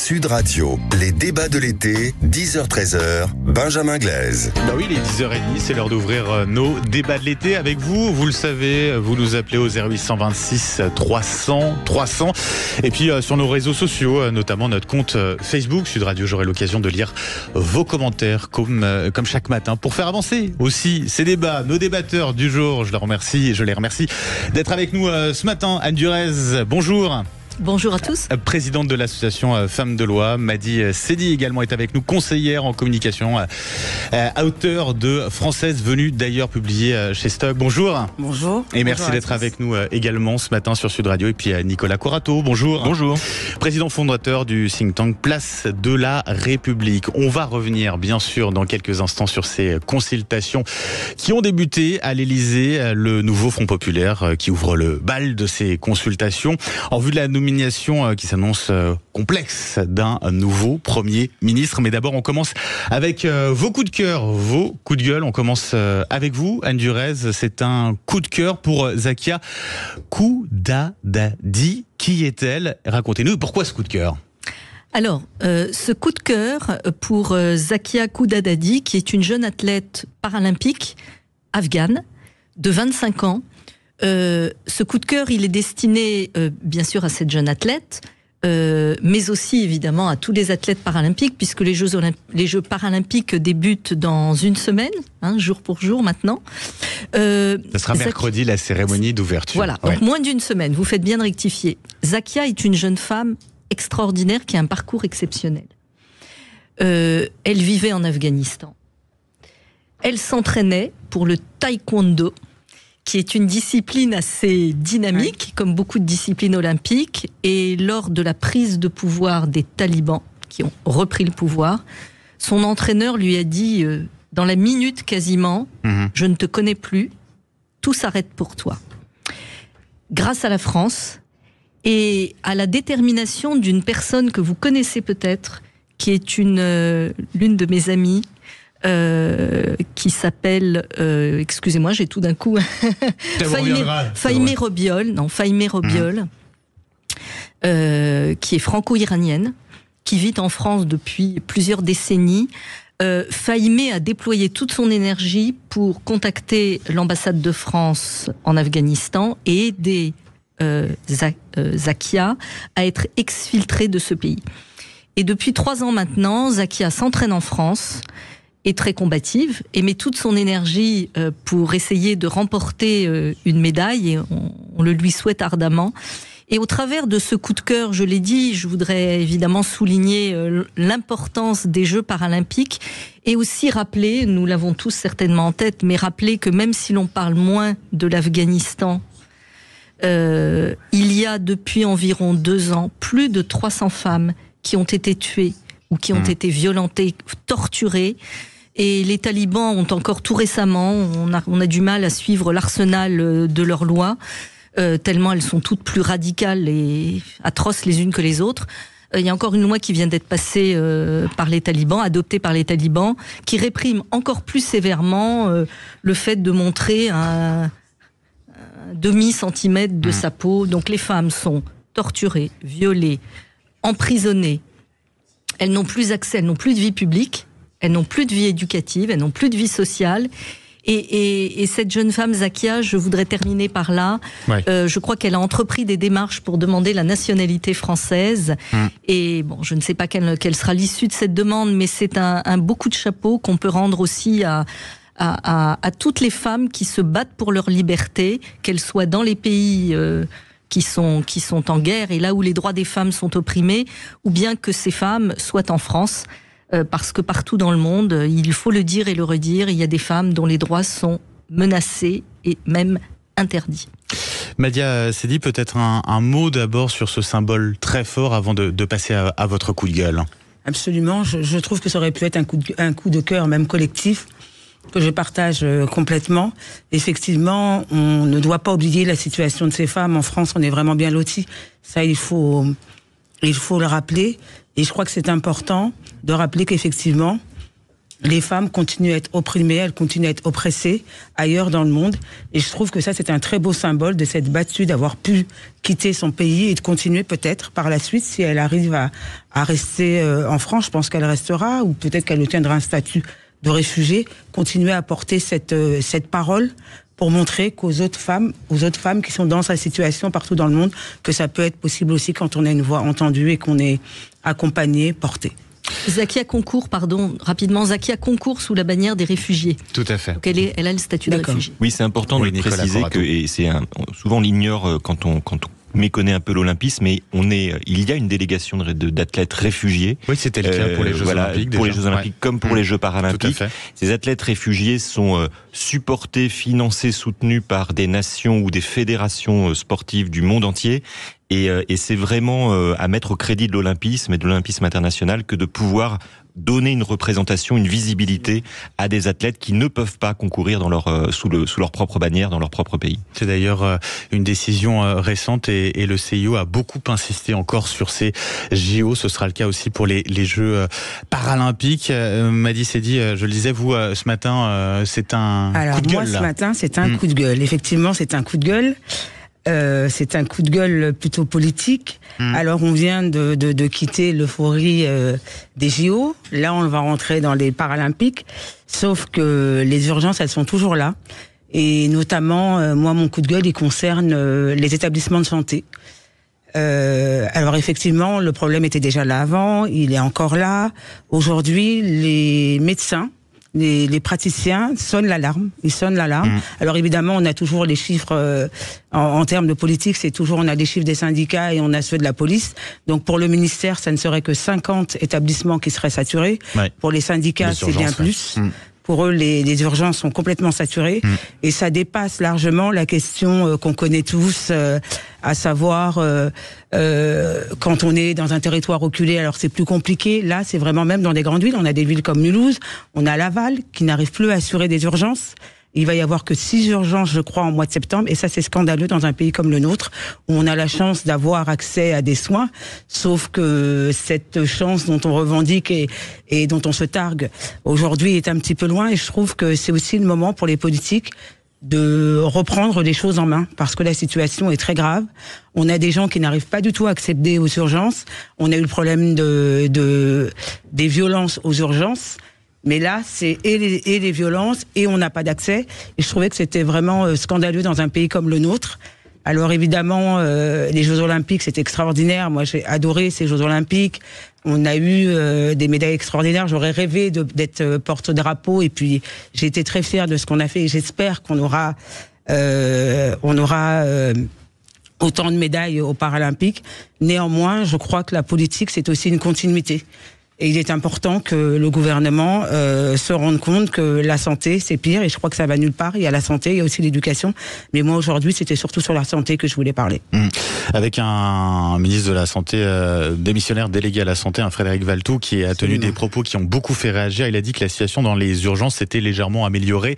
Sud Radio, les débats de l'été, 10h-13h, Benjamin Glaise. Bah oui, il est 10h30, c'est l'heure d'ouvrir nos débats de l'été avec vous. Vous le savez, vous nous appelez au 0826 300 300. Et puis sur nos réseaux sociaux, notamment notre compte Facebook Sud Radio, j'aurai l'occasion de lire vos commentaires comme chaque matin pour faire avancer aussi ces débats. Nos débatteurs du jour, je les remercie d'être avec nous ce matin. Anne Durez, bonjour. Bonjour à tous. Présidente de l'association Femmes de Loi, Madi Sedi également est avec nous, conseillère en communication, auteure de Française venue d'ailleurs publiée chez Stock. Bonjour. Bonjour. Et merci d'être avec nous également ce matin sur Sud Radio. Et puis Nicolas Corato, bonjour. Bonjour. Président fondateur du think tank Place de la République. On va revenir bien sûr dans quelques instants sur ces consultations qui ont débuté à l'Élysée, le nouveau Front Populaire qui ouvre le bal de ces consultations en vue de la nomination qui s'annonce complexe d'un nouveau Premier ministre. Mais d'abord, on commence avec vos coups de cœur, vos coups de gueule. On commence avec vous, Anne Durez. C'est un coup de cœur pour Zakia Koudadadi. Qui est-elle? Racontez-nous pourquoi ce coup de cœur. Alors, ce coup de cœur pour Zakia Koudadadi, qui est une jeune athlète paralympique afghane de 25 ans. Ce coup de cœur, il est destiné bien sûr à cette jeune athlète, mais aussi évidemment à tous les athlètes paralympiques, puisque les Jeux paralympiques débutent dans une semaine, jour pour jour maintenant. Ça sera mercredi, la cérémonie d'ouverture. Voilà, donc moins d'une semaine, vous faites bien de rectifier. Zakia est une jeune femme extraordinaire qui a un parcours exceptionnel. Elle vivait en Afghanistan. Elle s'entraînait pour le taekwondo, qui est une discipline assez dynamique, comme beaucoup de disciplines olympiques. Et lors de la prise de pouvoir des talibans, qui ont repris le pouvoir, son entraîneur lui a dit, dans la minute quasiment, je ne te connais plus, tout s'arrête pour toi. Grâce à la France et à la détermination d'une personne que vous connaissez peut-être, qui est l'une de mes amies, qui s'appelle, excusez-moi, j'ai tout d'un coup, Fahimé Robiol, qui est franco-iranienne, qui vit en France depuis plusieurs décennies. Fahimé a déployé toute son énergie pour contacter l'ambassade de France en Afghanistan et aider Zakia à être exfiltrée de ce pays. Et depuis 3 ans maintenant, Zakia s'entraîne en France, est très combative et met toute son énergie pour essayer de remporter une médaille, et on le lui souhaite ardemment. Et au travers de ce coup de cœur, je l'ai dit, je voudrais évidemment souligner l'importance des Jeux paralympiques et aussi rappeler, nous l'avons tous certainement en tête, mais rappeler que même si l'on parle moins de l'Afghanistan, il y a depuis environ 2 ans plus de 300 femmes qui ont été tuées ou qui ont été violentées, torturées. Et les talibans ont encore tout récemment, on a du mal à suivre l'arsenal de leurs lois, tellement elles sont toutes plus radicales et atroces les unes que les autres. Il y a encore une loi qui vient d'être passée par les talibans, adoptée par les talibans, qui réprime encore plus sévèrement le fait de montrer un demi-centimètre de sa peau. Donc les femmes sont torturées, violées, emprisonnées. Elles n'ont plus accès, elles n'ont plus de vie publique. Elles n'ont plus de vie éducative, elles n'ont plus de vie sociale. Et cette jeune femme, Zakia, je voudrais terminer par là. Ouais. Je crois qu'elle a entrepris des démarches pour demander la nationalité française. Et bon, je ne sais pas quelle sera l'issue de cette demande, mais c'est un beau coup de chapeau qu'on peut rendre aussi à toutes les femmes qui se battent pour leur liberté, qu'elles soient dans les pays qui sont en guerre et là où les droits des femmes sont opprimés, ou bien que ces femmes soient en France. Parce que partout dans le monde, il faut le dire et le redire, il y a des femmes dont les droits sont menacés et même interdits. Madia Sedi, peut-être un mot d'abord sur ce symbole très fort avant de passer à votre coup de gueule. Absolument, je trouve que ça aurait pu être un coup de cœur même collectif, que je partage complètement. Effectivement, on ne doit pas oublier la situation de ces femmes. En France, on est vraiment bien lotis. Ça, il faut le rappeler. Et je crois que c'est important de rappeler qu'effectivement, les femmes continuent à être opprimées, elles continuent à être oppressées ailleurs dans le monde. Et je trouve que ça, c'est un très beau symbole de cette battue, d'avoir pu quitter son pays et de continuer peut-être par la suite, si elle arrive à rester en France, je pense qu'elle restera, ou peut-être qu'elle obtiendra un statut de réfugiée, continuer à porter cette parole pour montrer aux autres femmes qui sont dans sa situation partout dans le monde, que ça peut être possible aussi quand on a une voix entendue et qu'on est accompagné, porté. Zakia Concours, rapidement, Zakia Concours sous la bannière des réfugiés. Tout à fait. Donc elle a le statut de réfugié. Oui, c'est important de préciser que, et souvent on l'ignore quand on méconnaît un peu l'olympisme, mais il y a une délégation d'athlètes réfugiés. Oui, c'était le cas pour les Jeux Olympiques. Pour les Jeux Olympiques comme pour les Jeux Paralympiques. Tout à fait. Ces athlètes réfugiés sont supportés, financés, soutenus par des nations ou des fédérations sportives du monde entier. Et c'est vraiment à mettre au crédit de l'olympisme et de l'olympisme international que de pouvoir donner une représentation, une visibilité à des athlètes qui ne peuvent pas concourir sous leur propre bannière dans leur propre pays. C'est d'ailleurs une décision récente et le CIO a beaucoup insisté encore sur ces JO. Ce sera le cas aussi pour les Jeux Paralympiques. Madi Seydi, je le disais, vous, ce matin, c'est un coup de gueule. Alors moi, ce matin, c'est un coup de gueule. Effectivement, c'est un coup de gueule. C'est un coup de gueule plutôt politique. Alors on vient de quitter l'euphorie des JO. Là, on va rentrer dans les Paralympiques. Sauf que les urgences, elles sont toujours là. Et notamment, moi, mon coup de gueule, il concerne les établissements de santé. Alors effectivement, le problème était déjà là avant. Il est encore là. Aujourd'hui, les médecins, les praticiens sonnent l'alarme. Ils sonnent l'alarme. Alors évidemment, on a toujours les chiffres en termes de politique, on a les chiffres des syndicats et on a ceux de la police. Donc pour le ministère, ça ne serait que 50 établissements qui seraient saturés. Ouais. Pour les syndicats, c'est bien plus. Pour eux, les urgences sont complètement saturées. Et ça dépasse largement la question qu'on connaît tous, à savoir quand on est dans un territoire reculé, alors c'est plus compliqué. Là, c'est vraiment même dans des grandes villes. On a des villes comme Mulhouse, on a Laval qui n'arrive plus à assurer des urgences. Il va y avoir que 6 urgences, je crois, en mois de septembre. Et ça, c'est scandaleux dans un pays comme le nôtre, où on a la chance d'avoir accès à des soins. Sauf que cette chance dont on revendique et dont on se targue aujourd'hui est un petit peu loin. Et je trouve que c'est aussi le moment pour les politiques de reprendre les choses en main, parce que la situation est très grave. On a des gens qui n'arrivent pas du tout à accéder aux urgences. On a eu le problème des violences aux urgences. Mais là, c'est et les violences, et on n'a pas d'accès. Et je trouvais que c'était vraiment scandaleux dans un pays comme le nôtre. Alors évidemment, les Jeux Olympiques, c'est extraordinaire. Moi, j'ai adoré ces Jeux Olympiques. On a eu des médailles extraordinaires. J'aurais rêvé d'être porte-drapeau. Et puis, j'ai été très fière de ce qu'on a fait. Et j'espère qu'on aura autant de médailles aux Paralympiques. Néanmoins, je crois que la politique, c'est aussi une continuité. Et il est important que le gouvernement se rende compte que la santé, c'est pire, et je crois que ça va nulle part. Il y a la santé, il y a aussi l'éducation. Mais moi, aujourd'hui, c'était surtout sur la santé que je voulais parler. Avec un ministre de la Santé démissionnaire délégué à la Santé, un Frédéric Valletoux, qui a tenu des propos qui ont beaucoup fait réagir. Il a dit que la situation dans les urgences s'était légèrement améliorée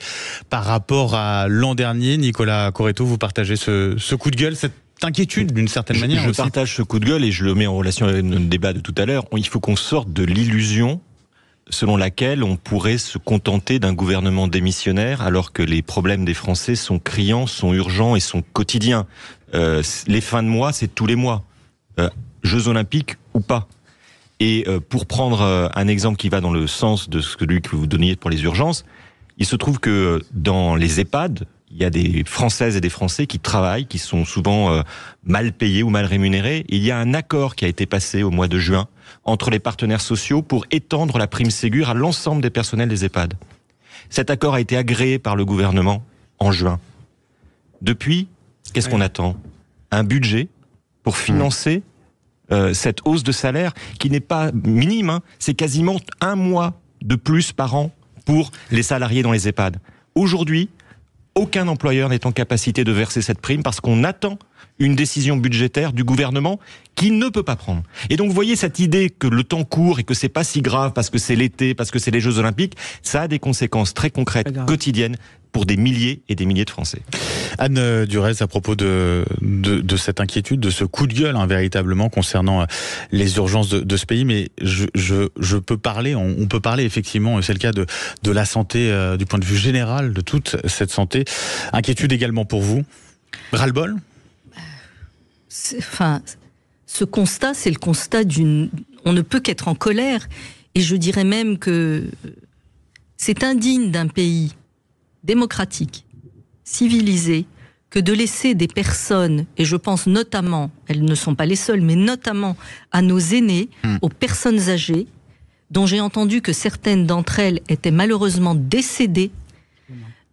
par rapport à l'an dernier. Nicolas Coretto, vous partagez ce coup de gueule, cette inquiétude d'une certaine manière. Je partage ce coup de gueule et je le mets en relation avec notre débat de tout à l'heure. Il faut qu'on sorte de l'illusion selon laquelle on pourrait se contenter d'un gouvernement démissionnaire alors que les problèmes des Français sont criants, sont urgents et sont quotidiens. Les fins de mois, c'est tous les mois. Jeux Olympiques ou pas. Et pour prendre un exemple qui va dans le sens de celui que vous donniez pour les urgences, il se trouve que dans les EHPAD, il y a des Françaises et des Français qui travaillent, qui sont souvent mal payés ou mal rémunérés. Il y a un accord qui a été passé au mois de juin entre les partenaires sociaux pour étendre la prime Ségur à l'ensemble des personnels des EHPAD. Cet accord a été agréé par le gouvernement en juin. Depuis, qu'est-ce qu'on attend ? Un budget pour financer cette hausse de salaire qui n'est pas minime. C'est quasiment 1 mois de plus par an pour les salariés dans les EHPAD. Aujourd'hui, aucun employeur n'est en capacité de verser cette prime parce qu'on attend une décision budgétaire du gouvernement qu'il ne peut pas prendre. Et donc vous voyez cette idée que le temps court et que c'est pas si grave parce que c'est l'été, parce que c'est les Jeux Olympiques, ça a des conséquences très concrètes, quotidiennes, pour des milliers et des milliers de Français. Anne Durez, à propos de cette inquiétude, de ce coup de gueule véritablement concernant les urgences de ce pays, mais je peux parler, on peut parler effectivement, c'est le cas de la santé du point de vue général, de toute cette santé. Inquiétude également pour vous? Ras-le-bol? Ce constat, c'est le constat on ne peut qu'être en colère, et je dirais même que c'est indigne d'un pays démocratique, civilisé, que de laisser des personnes, et je pense notamment, elles ne sont pas les seules, mais notamment à nos aînés, aux personnes âgées, dont j'ai entendu que certaines d'entre elles étaient malheureusement décédées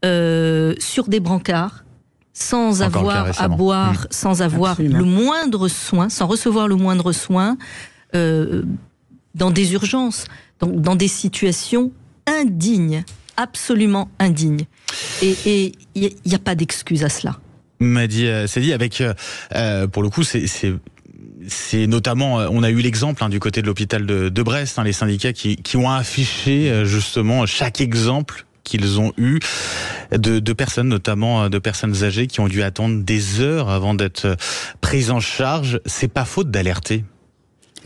sur des brancards, sans avoir à boire, sans avoir le moindre soin, sans recevoir le moindre soin, dans des urgences, dans des situations indignes, absolument indignes. Et il n'y a pas d'excuse à cela. Madi Sedi, avec pour le coup, c'est notamment, on a eu l'exemple du côté de l'hôpital de Brest, les syndicats qui ont affiché justement chaque exemple qu'ils ont eu de personnes, notamment de personnes âgées, qui ont dû attendre des heures avant d'être prises en charge. C'est pas faute d'alerter?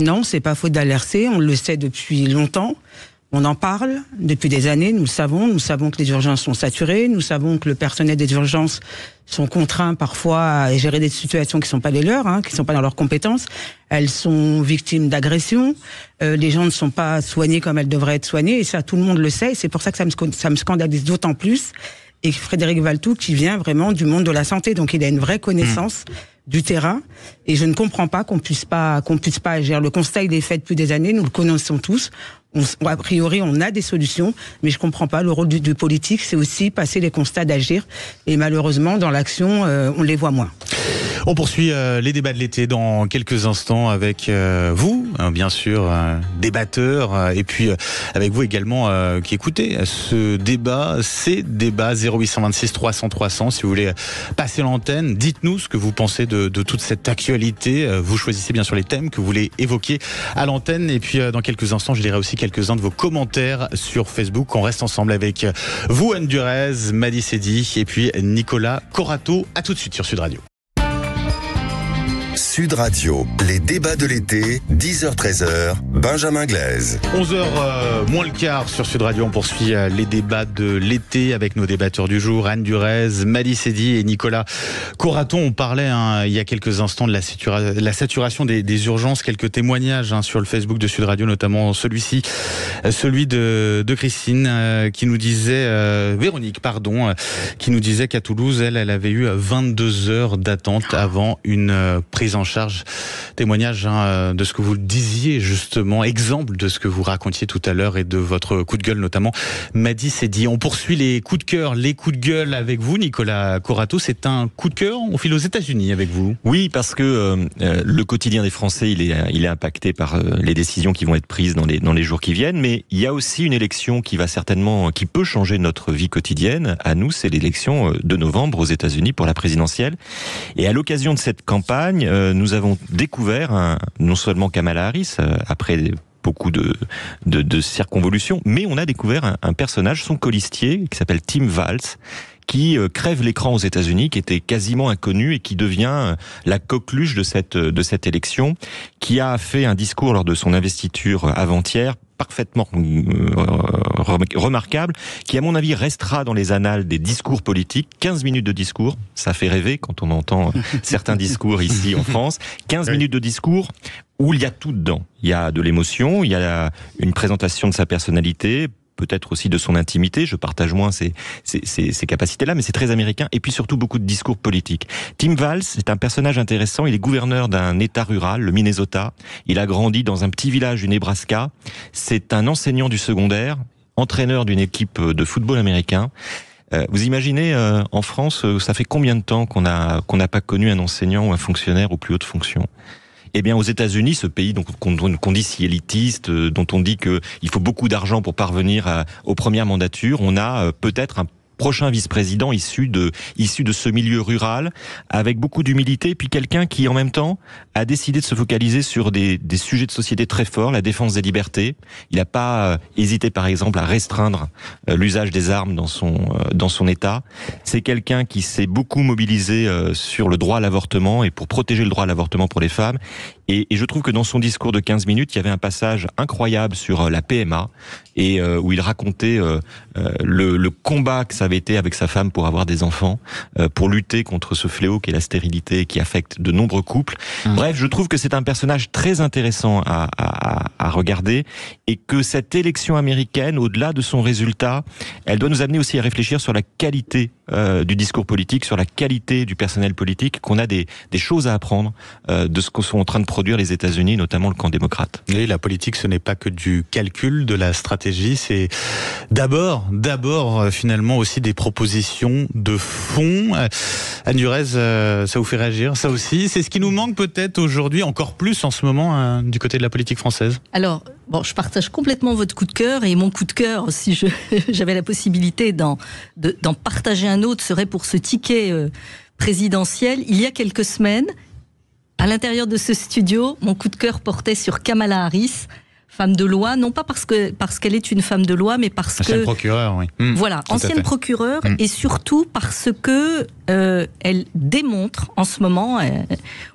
Non, c'est pas faute d'alerter. On le sait depuis longtemps. On en parle depuis des années, nous le savons. Nous savons que les urgences sont saturées. Nous savons que le personnel des urgences sont contraints parfois à gérer des situations qui ne sont pas les leurs, qui ne sont pas dans leurs compétences. Elles sont victimes d'agressions. Les gens ne sont pas soignés comme elles devraient être soignés. Et ça, tout le monde le sait. Et c'est pour ça que ça me scandalise d'autant plus. Et Frédéric Valletoux, qui vient vraiment du monde de la santé. Donc il a une vraie connaissance du terrain. Et je ne comprends pas qu'on puisse pas agir. Le constat, il est fait depuis des années. Nous le connaissons tous. A priori, on a des solutions, mais je comprends pas. Le rôle du politique, c'est aussi passer les constats d'agir. Et malheureusement, dans l'action, on les voit moins. On poursuit les débats de l'été dans quelques instants avec vous, bien sûr, débatteurs, et puis avec vous également qui écoutez ce débat, ces débats 0826 300 300. Si vous voulez passer l'antenne, dites-nous ce que vous pensez de toute cette actualité. Vous choisissez bien sûr les thèmes que vous voulez évoquer à l'antenne, et puis dans quelques instants, je lirai aussi quelques-uns de vos commentaires sur Facebook. On reste ensemble avec vous, Anne Durez, Madi Sedi, et puis Nicolas Corato. À tout de suite sur Sud Radio. Sud Radio, les débats de l'été, 10h-13h, Benjamin Glaise. 11h moins le quart sur Sud Radio, on poursuit les débats de l'été avec nos débatteurs du jour, Anne Durez, Madi Sedi et Nicolas Coraton. On parlait il y a quelques instants de la saturation des urgences, quelques témoignages sur le Facebook de Sud Radio, notamment celui de Christine qui nous disait, Véronique, pardon, qui nous disait qu'à Toulouse, elle avait eu 22 heures d'attente avant une prise en charge. Témoignage de ce que vous disiez justement, exemple de ce que vous racontiez tout à l'heure et de votre coup de gueule notamment. Madi Sedi, on poursuit les coups de cœur, les coups de gueule avec vous, Nicolas Corato. C'est un coup de cœur, on file aux États-Unis avec vous. Oui, parce que le quotidien des Français, il est impacté par les décisions qui vont être prises dans les jours qui viennent, mais il y a aussi une élection qui peut changer notre vie quotidienne. À nous, c'est l'élection de novembre aux États-Unis pour la présidentielle. Et à l'occasion de cette campagne, nous avons découvert non seulement Kamala Harris, après beaucoup de circonvolutions, mais on a découvert un personnage, son colistier, qui s'appelle Tim Walz, qui crève l'écran aux États-Unis, qui était quasiment inconnu et qui devient la coqueluche de cette élection, qui a fait un discours lors de son investiture avant-hier, parfaitement remarquable, qui à mon avis restera dans les annales des discours politiques. 15 minutes de discours, ça fait rêver quand on entend certains discours ici en France. 15 minutes de discours où il y a tout dedans. Il y a de l'émotion, il y a une présentation de sa personnalité, peut-être aussi de son intimité, je partage moins ces capacités-là, mais c'est très américain, et puis surtout beaucoup de discours politiques. Tim Walz, c'est un personnage intéressant, il est gouverneur d'un État rural, le Minnesota, il a grandi dans un petit village du Nebraska, c'est un enseignant du secondaire, entraîneur d'une équipe de football américain. Vous imaginez, en France, ça fait combien de temps qu'on n'a pas connu un enseignant ou un fonctionnaire aux plus hautes fonctions ? Eh bien, aux États-Unis, ce pays qu'on dit si élitiste, dont on dit qu'il faut beaucoup d'argent pour parvenir aux premières mandatures, on a peut-être prochain vice-président issu de ce milieu rural, avec beaucoup d'humilité, puis quelqu'un qui en même temps a décidé de se focaliser sur des sujets de société très forts, la défense des libertés. Il n'a pas hésité par exemple à restreindre l'usage des armes dans son État. C'est quelqu'un qui s'est beaucoup mobilisé sur le droit à l'avortement et pour protéger le droit à l'avortement pour les femmes. Et je trouve que dans son discours de 15 minutes, il y avait un passage incroyable sur la PMA et où il racontait le combat que ça avait été avec sa femme pour avoir des enfants, pour lutter contre ce fléau qu'est la stérilité qui affecte de nombreux couples. Bref, je trouve que c'est un personnage très intéressant à regarder et que cette élection américaine, au-delà de son résultat, elle doit nous amener aussi à réfléchir sur la qualité du discours politique, sur la qualité du personnel politique, qu'on a des choses à apprendre de ce que sont en train de produire les États-Unis, notamment le camp démocrate. Et la politique, ce n'est pas que du calcul, de la stratégie, c'est d'abord finalement aussi des propositions de fond. Anne Durez, ça vous fait réagir, ça aussi? C'est ce qui nous manque peut-être aujourd'hui, encore plus en ce moment, du côté de la politique française. Alors, bon, je partage complètement votre coup de cœur, et mon coup de cœur, si j'avais la possibilité d'en partager un autre, serait pour ce ticket présidentiel. Il y a quelques semaines, à l'intérieur de ce studio, mon coup de cœur portait sur Kamala Harris, femme de loi, non pas parce qu'elle est une femme de loi, mais parce ancienne procureure, oui. Voilà, ancienne procureure, et surtout parce que elle démontre en ce moment,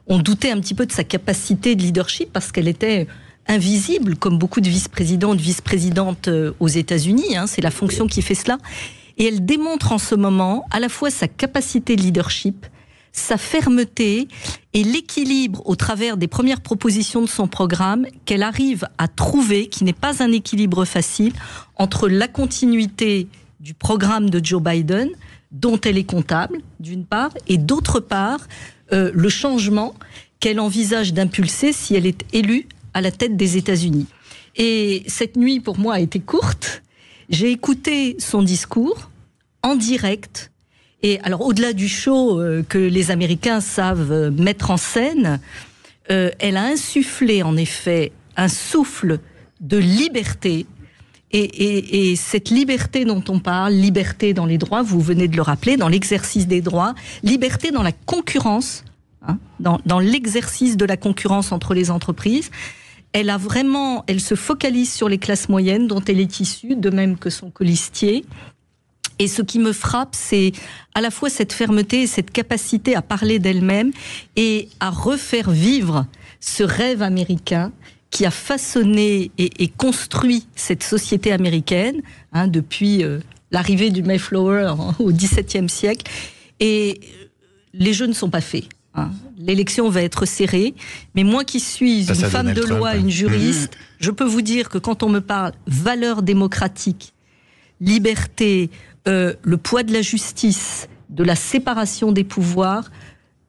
on doutait un petit peu de sa capacité de leadership parce qu'elle était invisible, comme beaucoup de vice-présidents, de vice-présidentes aux États-Unis, c'est la fonction qui fait cela. Et elle démontre en ce moment à la fois sa capacité de leadership, sa fermeté et l'équilibre au travers des premières propositions de son programme qu'elle arrive à trouver, qui n'est pas un équilibre facile, entre la continuité du programme de Joe Biden, dont elle est comptable, d'une part, et d'autre part, le changement qu'elle envisage d'impulser si elle est élue à la tête des États-Unis. Et cette nuit, pour moi, a été courte. J'ai écouté son discours en direct. Et alors, au-delà du show que les Américains savent mettre en scène, elle a insufflé, en effet, un souffle de liberté. Et cette liberté dont on parle, liberté dans les droits, vous venez de le rappeler, dans l'exercice des droits, liberté dans la concurrence, dans l'exercice de la concurrence entre les entreprises. Elle se focalise sur les classes moyennes dont elle est issue, de même que son colistier. Et ce qui me frappe, c'est à la fois cette fermeté et cette capacité à parler d'elle-même et à refaire vivre ce rêve américain qui a façonné et construit cette société américaine depuis l'arrivée du Mayflower au XVIIe siècle. Et les jeux ne sont pas faits. L'élection va être serrée, mais moi qui suis une femme de loi, une juriste, je peux vous dire que quand on me parle valeurs démocratiques, liberté, le poids de la justice, de la séparation des pouvoirs,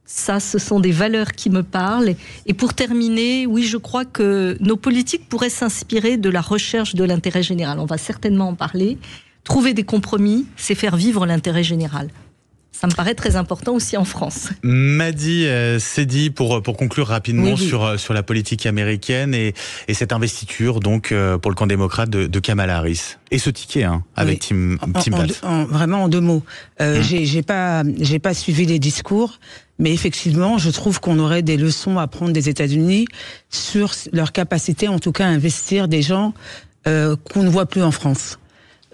ça, ce sont des valeurs qui me parlent. Et pour terminer, oui, je crois que nos politiques pourraient s'inspirer de la recherche de l'intérêt général. On va certainement en parler. Trouver des compromis, c'est faire vivre l'intérêt général. Ça me paraît très important aussi en France. Mady Seydi, pour conclure rapidement sur la politique américaine et cette investiture donc pour le camp démocrate de Kamala Harris. Et ce ticket avec Tim Walz. Vraiment en deux mots. J'ai pas suivi les discours, mais effectivement, je trouve qu'on aurait des leçons à prendre des États-Unis sur leur capacité, en tout cas, à investir des gens qu'on ne voit plus en France.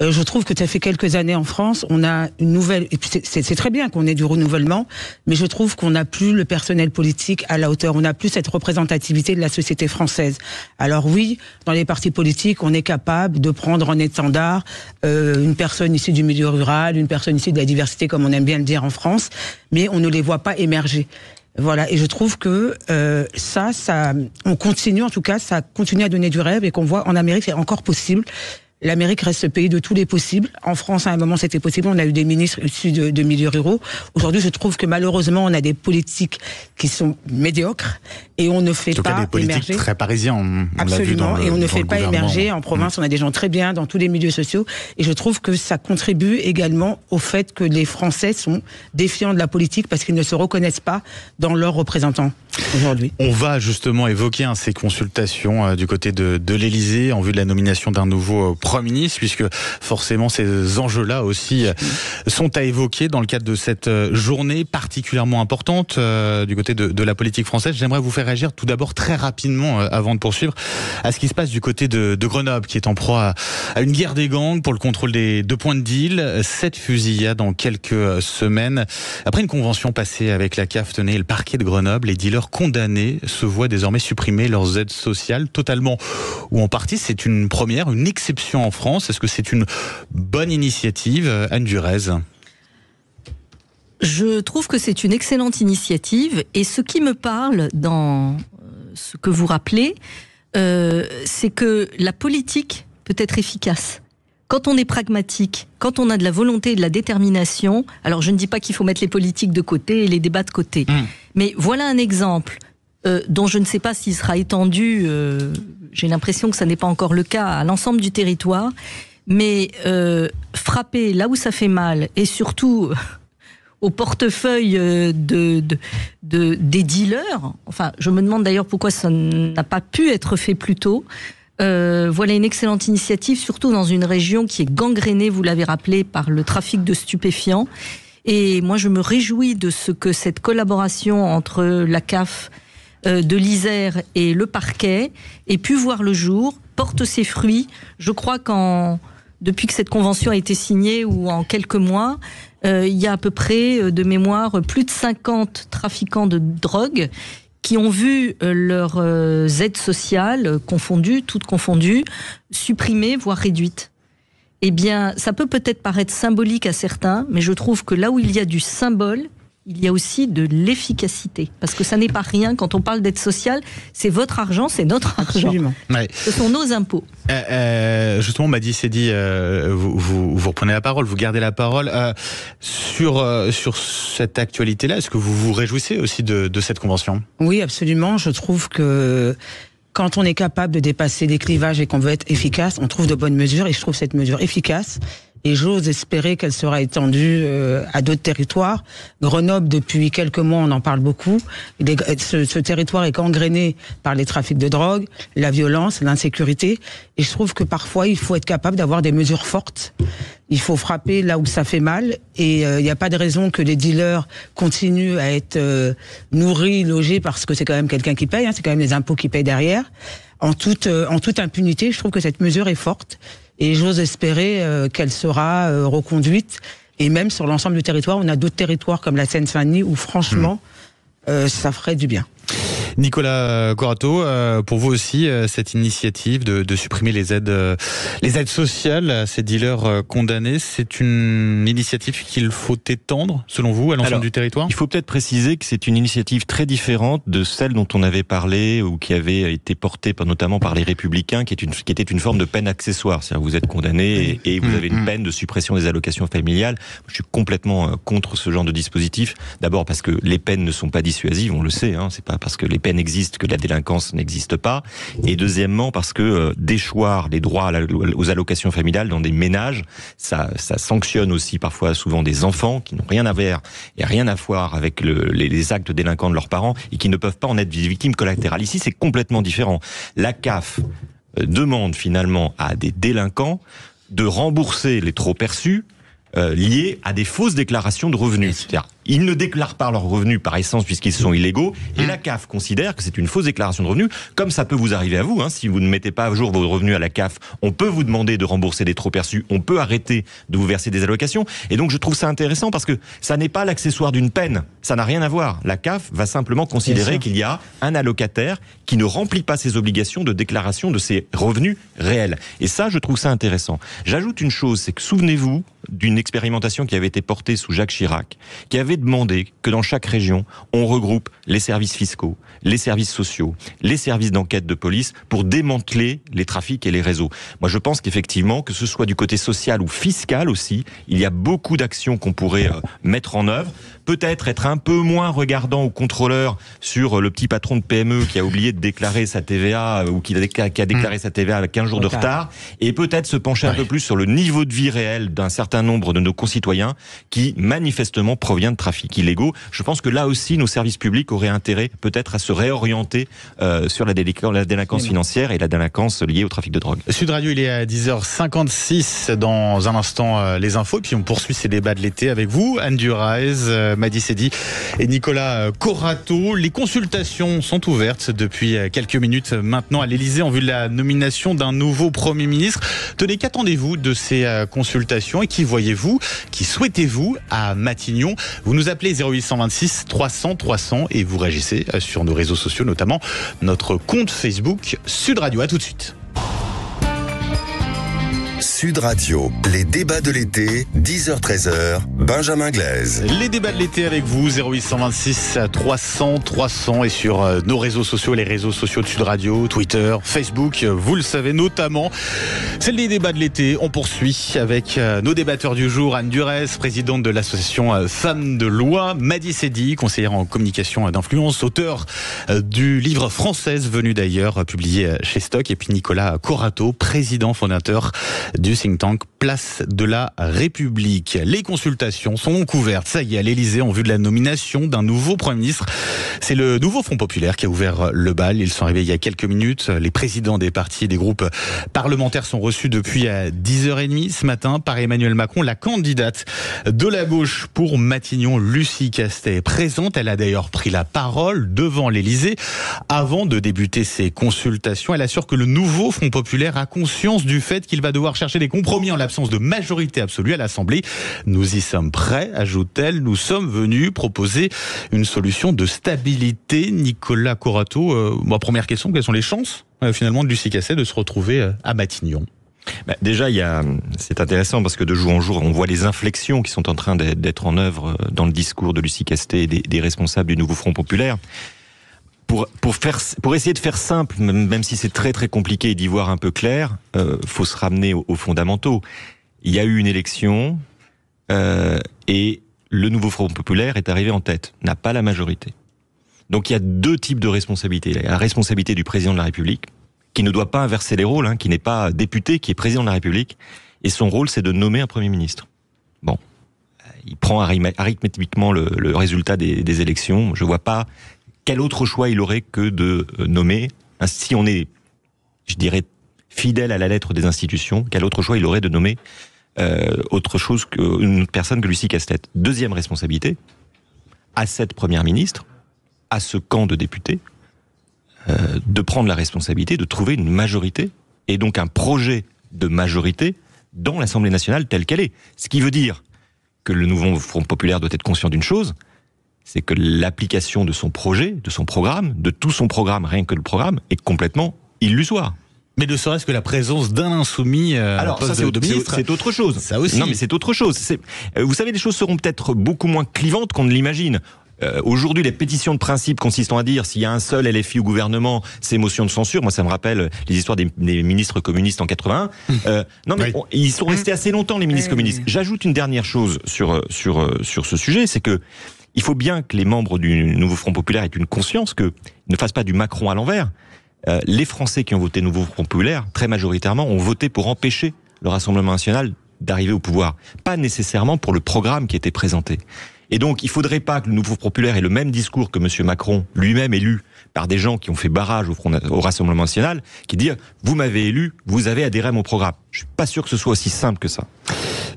Je trouve que ça fait quelques années en France, on a une nouvelle, et puis c'est très bien qu'on ait du renouvellement, mais je trouve qu'on n'a plus le personnel politique à la hauteur, on n'a plus cette représentativité de la société française. Alors oui, dans les partis politiques, on est capable de prendre en étendard une personne issue du milieu rural, une personne issue de la diversité, comme on aime bien le dire en France, mais on ne les voit pas émerger. Voilà, et je trouve que on continue, en tout cas, ça continue à donner du rêve, et qu'on voit en Amérique, c'est encore possible. L'Amérique reste ce pays de tous les possibles. En France, à un moment, c'était possible. On a eu des ministres issus de milieux ruraux. Aujourd'hui, je trouve que malheureusement, on a des politiques qui sont médiocres et on ne fait pas émerger. Des politiques très parisiens. Absolument. Et on ne fait pas émerger. En province, on a des gens très bien dans tous les milieux sociaux. Et je trouve que ça contribue également au fait que les Français sont défiants de la politique parce qu'ils ne se reconnaissent pas dans leurs représentants. aujourd'hui. On va justement évoquer ces consultations du côté de l'Élysée en vue de la nomination d'un nouveau Premier ministre, puisque forcément ces enjeux-là aussi sont à évoquer dans le cadre de cette journée particulièrement importante du côté de la politique française. J'aimerais vous faire réagir tout d'abord très rapidement, avant de poursuivre, à ce qui se passe du côté de Grenoble, qui est en proie à une guerre des gangs pour le contrôle des 2 points de deal. 7 fusillades en quelques semaines. Après une convention passée avec la CAF, tenez, le parquet de Grenoble, les dealers condamnés se voient désormais supprimer leurs aides sociales totalement ou en partie. C'est une première, une exception en France. Est-ce que c'est une bonne initiative, Anne Durez ? Je trouve que c'est une excellente initiative et ce qui me parle dans ce que vous rappelez, c'est que la politique peut être efficace. Quand on est pragmatique, quand on a de la volonté et de la détermination, alors je ne dis pas qu'il faut mettre les politiques de côté et les débats de côté, mais voilà un exemple dont je ne sais pas s'il sera étendu, j'ai l'impression que ça n'est pas encore le cas à l'ensemble du territoire, mais frapper là où ça fait mal et surtout au portefeuille des dealers, enfin je me demande d'ailleurs pourquoi ça n'a pas pu être fait plus tôt. Voilà une excellente initiative, surtout dans une région qui est gangrénée, vous l'avez rappelé, par le trafic de stupéfiants. Et moi, je me réjouis de ce que cette collaboration entre la CAF de l'Isère et le parquet ait pu voir le jour, porte ses fruits. Je crois depuis que cette convention a été signée ou en quelques mois, il y a à peu près, de mémoire, plus de 50 trafiquants de drogue qui ont vu leurs aides sociales toutes confondues, supprimées, voire réduites. Eh bien, ça peut peut-être paraître symbolique à certains, mais je trouve que là où il y a du symbole, il y a aussi de l'efficacité. Parce que ça n'est pas rien, quand on parle d'aide sociale, c'est votre argent, c'est notre argent. Absolument. Ouais. Ce sont nos impôts. Justement, Madi Seydi, vous reprenez la parole, vous gardez la parole. Sur cette actualité-là, est-ce que vous vous réjouissez aussi de cette convention ? Oui, absolument. Je trouve que quand on est capable de dépasser les clivages et qu'on veut être efficace, on trouve de bonnes mesures et je trouve cette mesure efficace. Et j'ose espérer qu'elle sera étendue à d'autres territoires. Grenoble, depuis quelques mois, on en parle beaucoup. Ce territoire est gangréné par les trafics de drogue, la violence, l'insécurité. Et je trouve que parfois, il faut être capable d'avoir des mesures fortes. Il faut frapper là où ça fait mal. Et il n'y a pas de raison que les dealers continuent à être nourris, logés, parce que c'est quand même quelqu'un qui paye. C'est quand même les impôts qui payent derrière. En toute impunité, je trouve que cette mesure est forte. Et j'ose espérer qu'elle sera reconduite. Et même sur l'ensemble du territoire, on a d'autres territoires comme la Seine-Saint-Denis où franchement, ça ferait du bien. Nicolas Corato, pour vous aussi, cette initiative de supprimer les aides sociales à ces dealers condamnés, c'est une initiative qu'il faut étendre, selon vous, à l'ensemble du territoire ? Il faut peut-être préciser que c'est une initiative très différente de celle dont on avait parlé ou qui avait été portée notamment par les Républicains, qui était une forme de peine accessoire. C'est-à-dire que vous êtes condamné et vous avez une peine de suppression des allocations familiales. Je suis complètement contre ce genre de dispositif. D'abord parce que les peines ne sont pas dissuasives, on le sait. C'est pas parce que les peines existent que la délinquance n'existe pas. Et deuxièmement, parce que déchoir les droits aux allocations familiales dans des ménages, ça sanctionne aussi parfois souvent des enfants qui n'ont rien à voir et rien à voir avec les actes délinquants de leurs parents et qui ne peuvent pas en être victimes collatérales. Ici, c'est complètement différent. La CAF demande finalement à des délinquants de rembourser les trop perçus liés à des fausses déclarations de revenus. C'est-à-dire, ils ne déclarent pas leurs revenus par essence puisqu'ils sont illégaux, et la CAF considère que c'est une fausse déclaration de revenus, comme ça peut vous arriver à vous. Si vous ne mettez pas à jour vos revenus à la CAF, on peut vous demander de rembourser des trop perçus, on peut arrêter de vous verser des allocations, et donc je trouve ça intéressant parce que ça n'est pas l'accessoire d'une peine, ça n'a rien à voir. La CAF va simplement considérer qu'il y a un allocataire qui ne remplit pas ses obligations de déclaration de ses revenus réels. Et ça, je trouve ça intéressant. J'ajoute une chose, c'est que souvenez-vous d'une expérimentation qui avait été portée sous Jacques Chirac, qui avait demandé que dans chaque région, on regroupe les services fiscaux, les services sociaux, les services d'enquête de police pour démanteler les trafics et les réseaux. Moi, je pense qu'effectivement, que ce soit du côté social ou fiscal aussi, il y a beaucoup d'actions qu'on pourrait mettre en œuvre. Peut-être être un peu moins regardant au contrôleur sur le petit patron de PME qui a oublié de déclarer sa TVA ou qui a déclaré sa TVA avec 15 jours de retard, et peut-être se pencher un peu plus sur le niveau de vie réel d'un certain nombre de nos concitoyens qui manifestement provient de trafics trafics illégaux. Je pense que là aussi, nos services publics auraient intérêt peut-être à se réorienter sur la délinquance financière et la délinquance liée au trafic de drogue. Sud Radio, il est à 10h56. Dans un instant, les infos. Et puis on poursuit ces débats de l'été avec vous, Anne Duraez, Madi Sedi et Nicolas Corato. Les consultations sont ouvertes depuis quelques minutes maintenant à l'Élysée en vue de la nomination d'un nouveau Premier ministre. Tenez, qu'attendez-vous de ces consultations et qui voyez-vous, qui souhaitez-vous à Matignon? Vous nous appelez 0826 300 300 et vous réagissez sur nos réseaux sociaux, notamment notre compte Facebook Sud Radio. À tout de suite. Sud Radio, les débats de l'été, 10h-13h, Benjamin Glaise. Les débats de l'été avec vous, 0826 300 300 et sur nos réseaux sociaux, les réseaux sociaux de Sud Radio, Twitter, Facebook, vous le savez notamment. C'est les débats de l'été, on poursuit avec nos débatteurs du jour, Anne Duraez, présidente de l'association Femmes de Loi, Madi Sedi, conseillère en communication d'influence, auteur du livre Française, venu d'ailleurs, publié chez Stock, et puis Nicolas Corato, président fondateur du think tank Place de la République. Les consultations sont donc ouvertes, ça y est, à l'Élysée en vue de la nomination d'un nouveau Premier ministre. C'est le nouveau Front Populaire qui a ouvert le bal. Ils sont arrivés il y a quelques minutes. Les présidents des partis et des groupes parlementaires sont reçus depuis 10h30 ce matin par Emmanuel Macron. La candidate de la gauche pour Matignon, Lucie Castet, est présente. Elle a d'ailleurs pris la parole devant l'Élysée avant de débuter ses consultations. Elle assure que le nouveau Front Populaire a conscience du fait qu'il va devoir chercher des compromis en l'absence de majorité absolue à l'Assemblée. Nous y sommes prêts, ajoute-t-elle. Nous sommes venus proposer une solution de stabilité. Nicolas Corato, ma première question, quelles sont les chances finalement de Lucie Castet de se retrouver à Matignon? Déjà, c'est intéressant parce que de jour en jour, on voit les inflexions qui sont en train d'être en œuvre dans le discours de Lucie Castet et des responsables du nouveau Front Populaire. Pour essayer de faire simple, même si c'est très très compliqué d'y voir un peu clair, faut se ramener aux fondamentaux. Il y a eu une élection et le nouveau Front Populaire est arrivé en tête, n'a pas la majorité. Donc il y a deux types de responsabilités. La responsabilité du président de la République, qui ne doit pas inverser les rôles, qui n'est pas député, qui est président de la République, et son rôle c'est de nommer un Premier ministre. Bon, il prend arithmétiquement le résultat des élections. Je vois pas quel autre choix il aurait que de nommer, si on est, je dirais, fidèle à la lettre des institutions, quel autre choix il aurait de nommer autre chose qu'une autre personne que Lucie Castet. Deuxième responsabilité, à cette première ministre, à ce camp de députés, de prendre la responsabilité de trouver une majorité, et donc un projet de majorité dans l'Assemblée nationale telle qu'elle est. Ce qui veut dire que le nouveau Front Populaire doit être conscient d'une chose, c'est que l'application de son projet, de son programme, de tout son programme, rien que le programme, est complètement illusoire. Mais ne serait-ce que la présence d'un insoumis alors ça, c'est autre chose. Ça aussi. Non, mais c'est autre chose. Vous savez, les choses seront peut-être beaucoup moins clivantes qu'on ne l'imagine. Aujourd'hui, les pétitions de principe consistant à dire s'il y a un seul LFI au gouvernement, c'est motion de censure. Moi, ça me rappelle les histoires des ministres communistes en 81. Non, mais oui. ils sont restés assez longtemps, les ministres communistes. J'ajoute une dernière chose sur ce sujet, c'est que il faut bien que les membres du nouveau Front Populaire aient une conscience que ne fassent pas du Macron à l'envers. Les Français qui ont voté nouveau Front Populaire, très majoritairement, ont voté pour empêcher le Rassemblement national d'arriver au pouvoir. Pas nécessairement pour le programme qui était présenté. Et donc, il ne faudrait pas que le nouveau Populaire ait le même discours que M. Macron, lui-même élu par des gens qui ont fait barrage au Rassemblement national, qui disent « Vous m'avez élu, vous avez adhéré à mon programme ». Je ne suis pas sûr que ce soit aussi simple que ça.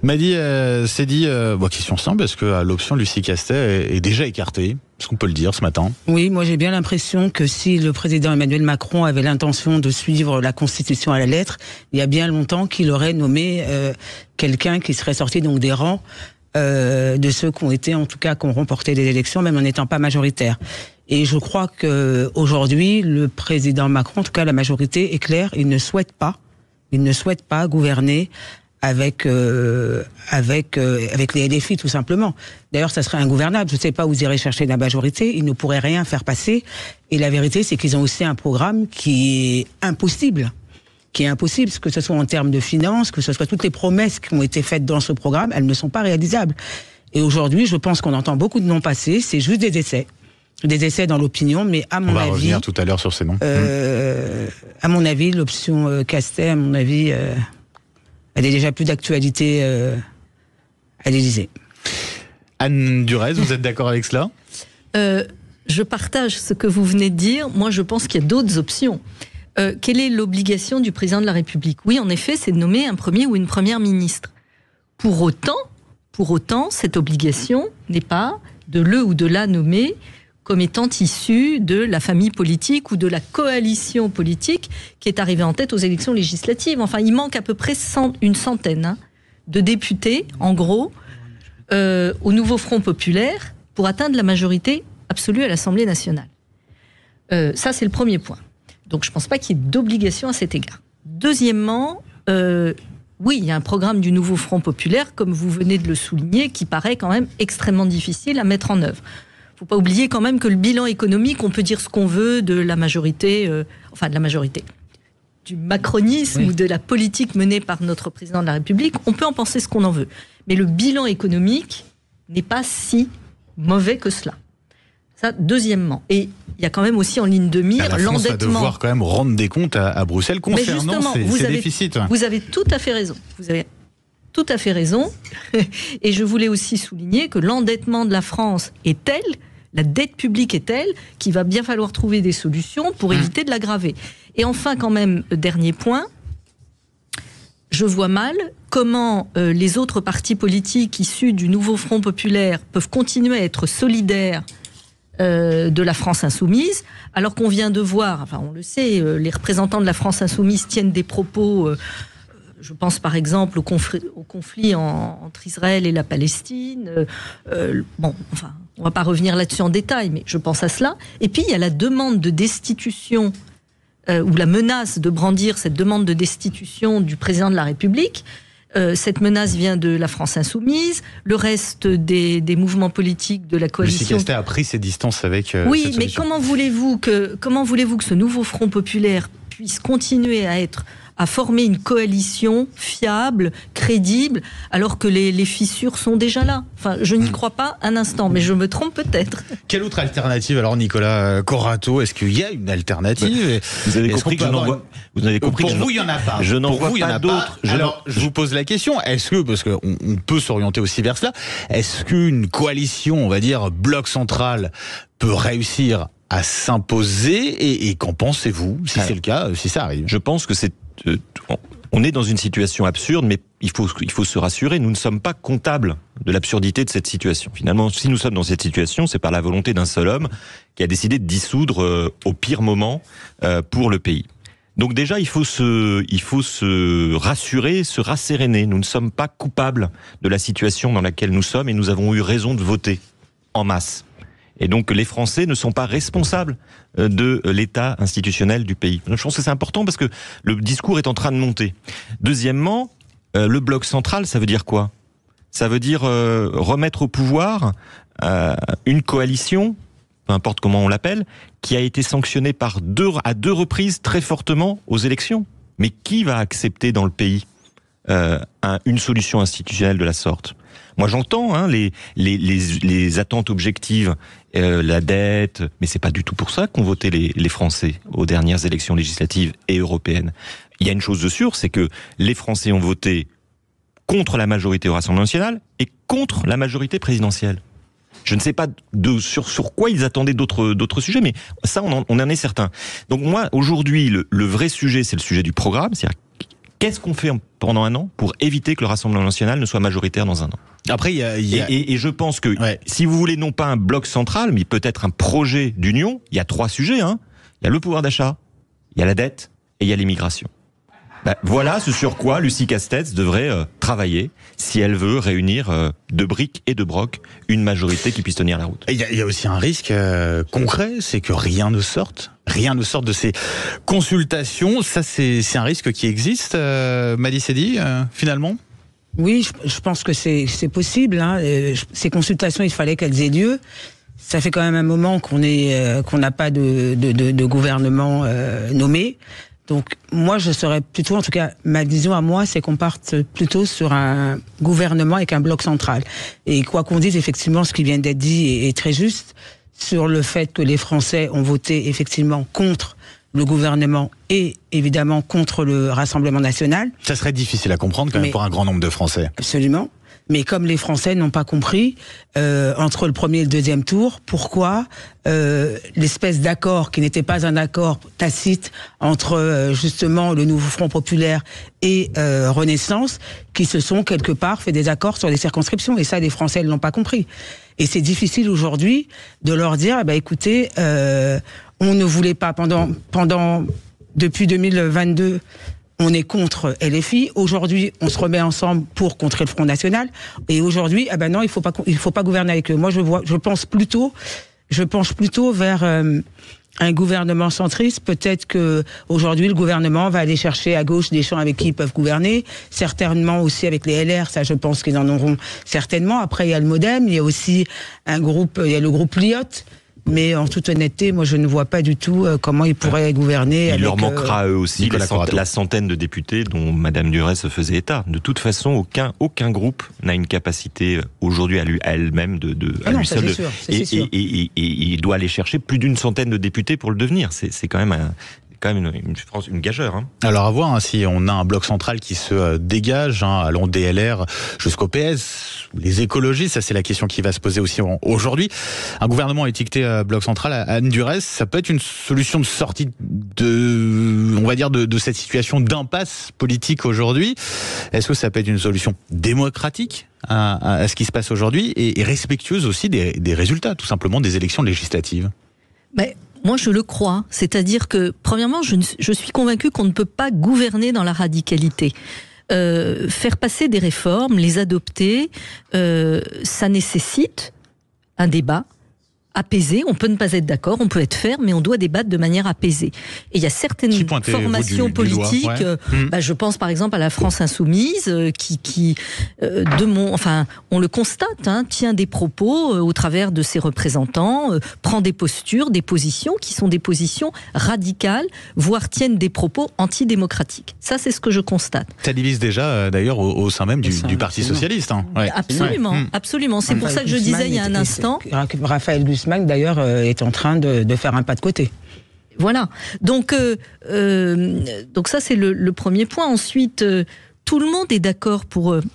Madi Sedi, question simple, est-ce que l'option Lucie Castet est déjà écartée? Est-ce qu'on peut le dire ce matin? Oui, moi j'ai bien l'impression que si le président Emmanuel Macron avait l'intention de suivre la Constitution à la lettre, il y a bien longtemps qu'il aurait nommé quelqu'un qui serait sorti donc des rangs de ceux qui ont été, en tout cas, qui ont remporté les élections, même en n'étant pas majoritaires. Et je crois que aujourd'hui, le président Macron, en tout cas la majorité est claire, il ne souhaite pas gouverner avec les LFI tout simplement. D'ailleurs, ça serait ingouvernable. Je ne sais pas où ils iraient chercher la majorité. Ils ne pourraient rien faire passer. Et la vérité, c'est qu'ils ont aussi un programme qui est impossible, que ce soit en termes de finances, que ce soit toutes les promesses qui ont été faites dans ce programme, elles ne sont pas réalisables. Et aujourd'hui, je pense qu'on entend beaucoup de noms passer. C'est juste des essais dans l'opinion, mais à mon avis... On va revenir tout à l'heure sur ces noms. À mon avis, l'option Castet, à mon avis... elle est déjà plus d'actualité à l'Élysée. Anne Durez, vous êtes d'accord avec cela ? Je partage ce que vous venez de dire. Moi, je pense qu'il y a d'autres options. Quelle est l'obligation du président de la République ? Oui, en effet, c'est de nommer un premier ou une première ministre. Pour autant, cette obligation n'est pas de le ou de la nommer comme étant issu de la famille politique ou de la coalition politique qui est arrivée en tête aux élections législatives. Enfin, il manque à peu près une centaine de députés, en gros, au nouveau Front populaire pour atteindre la majorité absolue à l'Assemblée nationale. Ça, c'est le premier point. Donc, je ne pense pas qu'il y ait d'obligation à cet égard. Deuxièmement, oui, il y a un programme du nouveau Front populaire, comme vous venez de le souligner, qui paraît quand même extrêmement difficile à mettre en œuvre. Il ne faut pas oublier quand même que le bilan économique, on peut dire ce qu'on veut de la majorité, du macronisme ou de la politique menée par notre président de la République, on peut en penser ce qu'on en veut. Mais le bilan économique n'est pas si mauvais que cela. Ça, deuxièmement. Et il y a quand même aussi en ligne de mire l'endettement. La France va devoir quand même rendre des comptes à Bruxelles concernant ces déficits. Vous avez tout à fait raison. Vous avez tout à fait raison. Et je voulais aussi souligner que l'endettement de la France est tel, la dette publique est telle, qu'il va bien falloir trouver des solutions pour éviter de l'aggraver. Et enfin, quand même, dernier point, je vois mal comment les autres partis politiques issus du nouveau Front populaire peuvent continuer à être solidaires de la France insoumise, alors qu'on vient de voir, enfin on le sait, les représentants de la France insoumise tiennent des propos, je pense par exemple au conflit entre Israël et la Palestine, on va pas revenir là-dessus en détail, mais je pense à cela. Et puis il y a la demande de destitution, ou la menace de brandir cette demande de destitution du président de la République. Cette menace vient de la France insoumise, le reste des mouvements politiques de la coalition. Lucie Castet a pris ses distances avec oui, mais comment voulez-vous que ce nouveau Front populaire puisse continuer à former une coalition fiable, crédible, alors que les fissures sont déjà là. Enfin, je n'y crois pas un instant, mais je me trompe peut-être. Quelle autre alternative alors, Nicolas Corato ? Est-ce qu'il y a une alternative ? Vous avez compris que je n'en vois. Vous avez compris pour vous, il n'y en a pas. Je n'en vois pas d'autres. Alors, je vous pose la question. Est-ce que, parce qu'on peut s'orienter aussi vers cela, est-ce qu'une coalition, on va dire, bloc central, peut réussir à s'imposer et qu'en pensez-vous, si c'est le cas, si ça arrive ? Je pense que on est dans une situation absurde, mais il faut se rassurer, nous ne sommes pas comptables de l'absurdité de cette situation. Finalement, si nous sommes dans cette situation, c'est par la volonté d'un seul homme qui a décidé de dissoudre au pire moment pour le pays. Donc déjà, il faut se rassurer, se rasséréner. Nous ne sommes pas coupables de la situation dans laquelle nous sommes et nous avons eu raison de voter en masse. Et donc les Français ne sont pas responsables de l'état institutionnel du pays. Je pense que c'est important parce que le discours est en train de monter. Deuxièmement, le bloc central, ça veut dire quoi ? Ça veut dire remettre au pouvoir une coalition, peu importe comment on l'appelle, qui a été sanctionnée à deux reprises très fortement aux élections. Mais qui va accepter dans le pays une solution institutionnelle de la sorte ? Moi, j'entends les attentes objectives, la dette, mais c'est pas du tout pour ça qu'ont voté les Français aux dernières élections législatives et européennes. Il y a une chose de sûre, c'est que les Français ont voté contre la majorité au Rassemblement national et contre la majorité présidentielle. Je ne sais pas sur quoi ils attendaient d'autres sujets, mais ça, on en est certain. Donc moi, aujourd'hui, le vrai sujet, c'est le sujet du programme, c'est-à-dire qu'est-ce qu'on fait pendant un an pour éviter que le Rassemblement national ne soit majoritaire dans un an ? Après, et je pense que si vous voulez non pas un bloc central, mais peut-être un projet d'union, il y a 3 sujets. Il y a le pouvoir d'achat, il y a la dette et il y a l'immigration. Voilà ce sur quoi Lucie Castet devrait travailler si elle veut réunir de briques et de broc une majorité qui puisse tenir la route. Il y a aussi un risque concret, c'est que rien ne sorte de ces consultations. Ça, c'est un risque qui existe, Madi Sedi, finalement ? Oui, je pense que c'est possible. Ces consultations, il fallait qu'elles aient lieu. Ça fait quand même un moment qu'on n'a pas de gouvernement nommé. Donc moi, je serais plutôt, en tout cas, ma vision à moi, c'est qu'on parte plutôt sur un gouvernement avec un bloc central. Et quoi qu'on dise, effectivement, ce qui vient d'être dit est très juste sur le fait que les Français ont voté effectivement contre le gouvernement et évidemment contre le Rassemblement national. Ça serait difficile à comprendre quand même pour un grand nombre de Français. Absolument. Mais comme les Français n'ont pas compris, entre le premier et le deuxième tour, pourquoi l'espèce d'accord qui n'était pas un accord tacite entre justement le nouveau Front populaire et Renaissance, qui se sont quelque part fait des accords sur les circonscriptions. Et ça, les Français ne l'ont pas compris. Et c'est difficile aujourd'hui de leur dire, écoutez, on ne voulait pas depuis 2022, on est contre LFI. Aujourd'hui, on se remet ensemble pour contrer le Front National. Et aujourd'hui, non, il faut pas gouverner avec eux. Moi, je penche plutôt vers un gouvernement centriste. Peut-être que aujourd'hui, le gouvernement va aller chercher à gauche des gens avec qui ils peuvent gouverner. Certainement aussi avec les LR. Ça, je pense qu'ils en auront certainement. Après, il y a le MoDem. Il y a aussi il y a le groupe Lyotte. Mais en toute honnêteté, moi je ne vois pas du tout comment ils pourraient gouverner. Il leur manquera à eux aussi la centaine de députés dont Madame Durez se faisait état. De toute façon, aucun groupe n'a une capacité aujourd'hui à elle-même et il doit aller chercher plus d'une centaine de députés pour le devenir. C'est quand même une gageure. Hein. Alors à voir si on a un bloc central qui se dégage, allant des LR jusqu'au PS, les écologistes, ça c'est la question qui va se poser aussi aujourd'hui. Un gouvernement étiqueté bloc central, Anne Durez, ça peut être une solution de sortie de cette situation d'impasse politique aujourd'hui. Est-ce que ça peut être une solution démocratique à ce qui se passe aujourd'hui et respectueuse aussi des résultats, tout simplement des élections législatives? Mais moi, je le crois. C'est-à-dire que, premièrement, je suis convaincue qu'on ne peut pas gouverner dans la radicalité. Faire passer des réformes, les adopter, ça nécessite un débat apaisé. On peut ne pas être d'accord, on peut être ferme, mais on doit débattre de manière apaisée. Et il y a certaines formations politiques, je pense par exemple à la France Insoumise, on le constate, tient des propos au travers de ses représentants, prend des postures, des positions qui sont des positions radicales, voire tiennent des propos antidémocratiques. Ça, c'est ce que je constate. Ça divise déjà, d'ailleurs, au sein même du Parti Socialiste. Ouais. Absolument. C'est pour ça que je disais il y a un instant... Raphaël Glucksmann, d'ailleurs, est en train de faire un pas de côté. Voilà. Donc ça, c'est le premier point. Ensuite, tout le monde est d'accord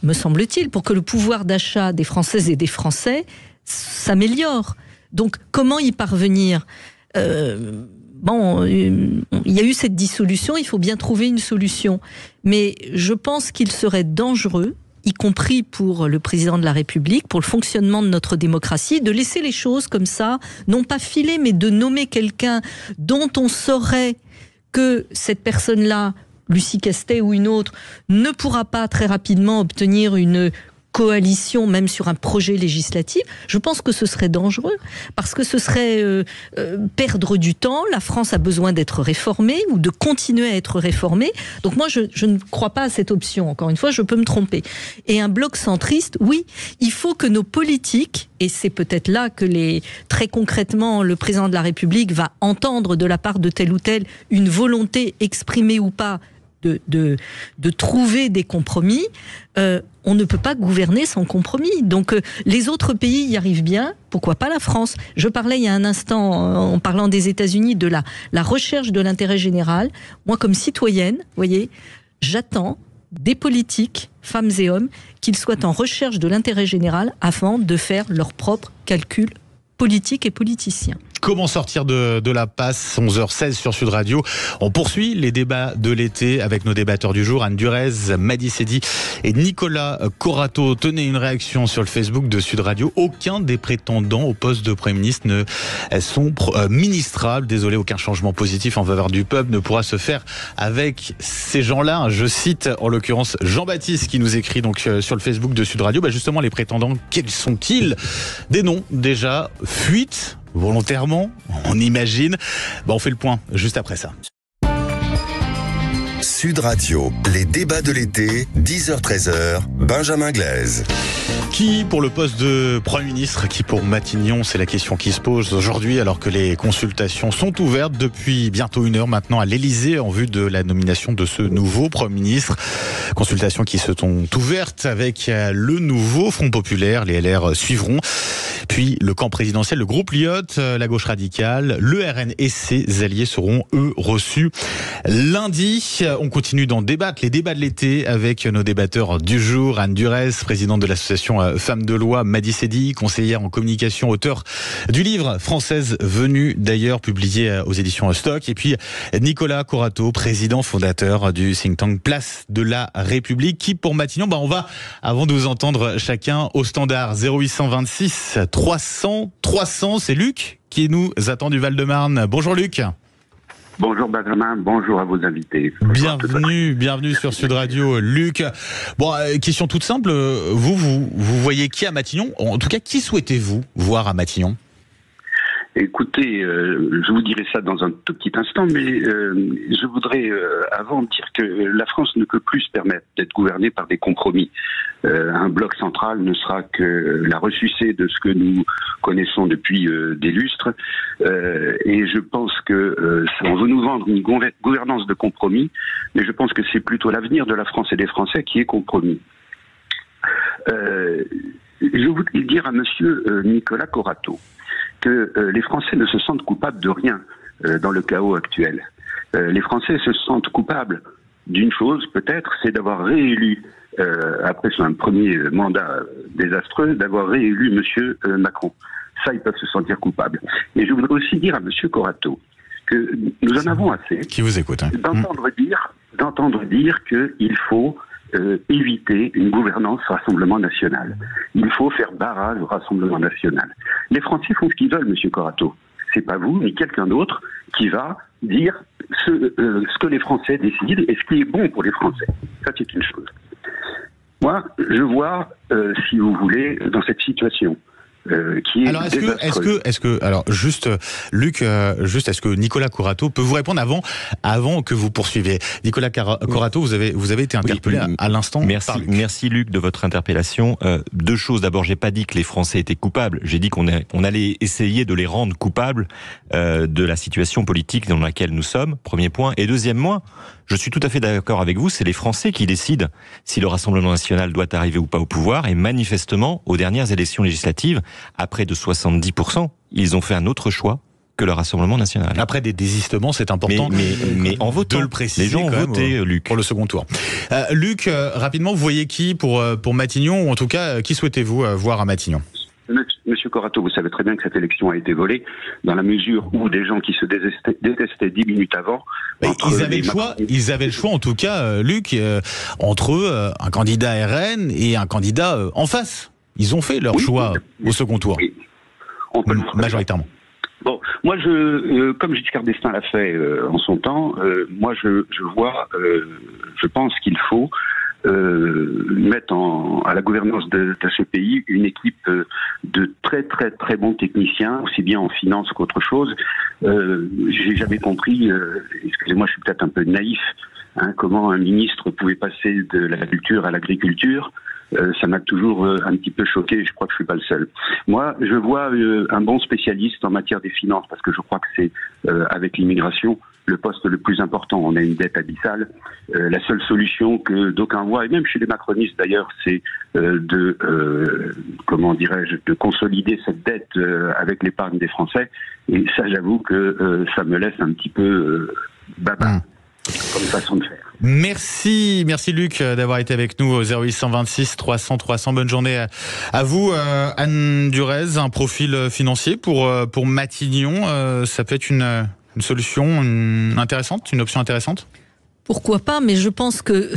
me semble-t-il, pour que le pouvoir d'achat des Françaises et des Français s'améliore. Donc, comment y parvenir ? Il y a eu cette dissolution, il faut bien trouver une solution. Mais je pense qu'il serait dangereux, y compris pour le président de la République, pour le fonctionnement de notre démocratie, de laisser les choses comme ça, non pas filer, mais de nommer quelqu'un dont on saurait que cette personne-là, Lucie Castet ou une autre, ne pourra pas très rapidement obtenir une coalition, même sur un projet législatif. Je pense que ce serait dangereux, parce que ce serait perdre du temps. La France a besoin d'être réformée, ou de continuer à être réformée. Donc moi, je ne crois pas à cette option. Encore une fois, je peux me tromper. Et un bloc centriste, oui, il faut que nos politiques, et c'est peut-être là que très concrètement, le président de la République va entendre de la part de tel ou tel une volonté exprimée ou pas de trouver des compromis. On ne peut pas gouverner sans compromis. Donc les autres pays y arrivent bien, pourquoi pas la France ? Je parlais il y a un instant, en parlant des États-Unis, de la recherche de l'intérêt général. Moi, comme citoyenne, vous voyez, j'attends des politiques, femmes et hommes, qu'ils soient en recherche de l'intérêt général afin de faire leurs propres calculs politiques et politiciens. Comment sortir de la passe, 11h16 sur Sud Radio. On poursuit les débats de l'été avec nos débatteurs du jour, Anne Durez, Madi Sedi et Nicolas Corato. Tenez une réaction sur le Facebook de Sud Radio. Aucun des prétendants au poste de Premier ministre ne sont ministrables. Désolé, aucun changement positif en faveur du peuple ne pourra se faire avec ces gens-là. Je cite en l'occurrence Jean-Baptiste qui nous écrit donc sur le Facebook de Sud Radio. Justement, les prétendants, quels sont-ils ? Des noms déjà, fuite volontairement, on imagine. On fait le point juste après ça. Sud Radio, les débats de l'été, 10h-13h, Benjamin Glaise. Qui pour le poste de Premier ministre, qui pour Matignon, c'est la question qui se pose aujourd'hui alors que les consultations sont ouvertes depuis bientôt 1 heure maintenant à l'Elysée en vue de la nomination de ce nouveau Premier ministre. Consultations qui se sont ouvertes avec le nouveau Front populaire, les LR suivront. Puis le camp présidentiel, le groupe Lyotte, la gauche radicale, le RN et ses alliés seront eux reçus lundi. On continue d'en débattre. Les débats de l'été avec nos débatteurs du jour. Anne Durez, présidente de l'association Femmes de Loi. Madi Sedi, conseillère en communication, auteur du livre Française venue d'ailleurs, publié aux éditions Stock. Et puis Nicolas Corato, président fondateur du think tank Place de la République. Qui pour Matignon, on va, avant de vous entendre chacun au standard 0826 300 300. C'est Luc qui nous attend du Val-de-Marne. Bonjour Luc. Bonjour Benjamin, bonjour à vos invités. Bienvenue sur Sud Radio, Luc. Bon, question toute simple, vous voyez qui à Matignon? En tout cas, qui souhaitez-vous voir à Matignon? Écoutez, je vous dirai ça dans un tout petit instant, mais je voudrais avant dire que la France ne peut plus se permettre d'être gouvernée par des compromis. Un bloc central ne sera que la ressucée de ce que nous connaissons depuis des lustres, et je pense que on veut nous vendre une gouvernance de compromis, mais je pense que c'est plutôt l'avenir de la France et des Français qui est compromis. Je voudrais dire à monsieur Nicolas Corato que les Français ne se sentent coupables de rien dans le chaos actuel. Les Français se sentent coupables d'une chose, peut-être, c'est d'avoir réélu, après son premier mandat désastreux, d'avoir réélu monsieur Macron. Ça, ils peuvent se sentir coupables. Et je voudrais aussi dire à monsieur Corato que nous en avons assez qui vous écoute, hein, d'entendre dire qu'il faut éviter une gouvernance Rassemblement national. Il faut faire barrage au Rassemblement national. Les Français font ce qu'ils veulent, monsieur Corato. C'est pas vous, ni quelqu'un d'autre qui va dire ce que les Français décident et ce qui est bon pour les Français. Ça, c'est une chose. Moi, je vois, si vous voulez, dans cette situation, qui est Luc, est-ce que Nicolas Corato peut vous répondre avant que vous poursuiviez? Nicolas Corato, vous avez été interpellé à l'instant. Merci Luc de votre interpellation. Deux choses. D'abord, j'ai pas dit que les Français étaient coupables. J'ai dit qu'on allait essayer de les rendre coupables de la situation politique dans laquelle nous sommes. Premier point. Et deuxièmement, je suis tout à fait d'accord avec vous. C'est les Français qui décident si le Rassemblement national doit arriver ou pas au pouvoir. Et manifestement, aux dernières élections législatives, à près de 70%, ils ont fait un autre choix que le Rassemblement national. Après des désistements, c'est important mais en votant, de le préciser, les gens ont voté, Luc. Pour le second tour. Luc, rapidement, vous voyez qui pour Matignon, ou en tout cas, qui souhaitez-vous voir à Matignon? Monsieur Corato, vous savez très bien que cette élection a été volée, dans la mesure où des gens qui se détestaient 10 minutes avant... Ils avaient le choix, en tout cas, Luc, entre un candidat RN et un candidat en face. Ils ont fait leur choix au second tour, majoritairement. Bon, moi, comme Giscard d'Estaing l'a fait en son temps, moi, je pense qu'il faut mettre à la gouvernance de ce pays une équipe de très très très bons techniciens, aussi bien en finance qu'autre chose. J'ai jamais compris, excusez-moi, je suis peut-être un peu naïf, comment un ministre pouvait passer de l'agriculture à l'agriculture. Ça m'a toujours un petit peu choqué, je crois que je suis pas le seul. Moi, je vois un bon spécialiste en matière des finances, parce que je crois que c'est, avec l'immigration, le poste le plus important. On a une dette abyssale. La seule solution que d'aucuns voient, et même chez les macronistes d'ailleurs, c'est de consolider cette dette avec l'épargne des Français. Et ça, j'avoue que ça me laisse un petit peu baba comme façon de faire. Merci Luc d'avoir été avec nous au 0826 300 300. Bonne journée à vous. Anne Durez, un profil financier pour Matignon, ça peut être une solution intéressante, une option intéressante? Pourquoi pas, mais je pense que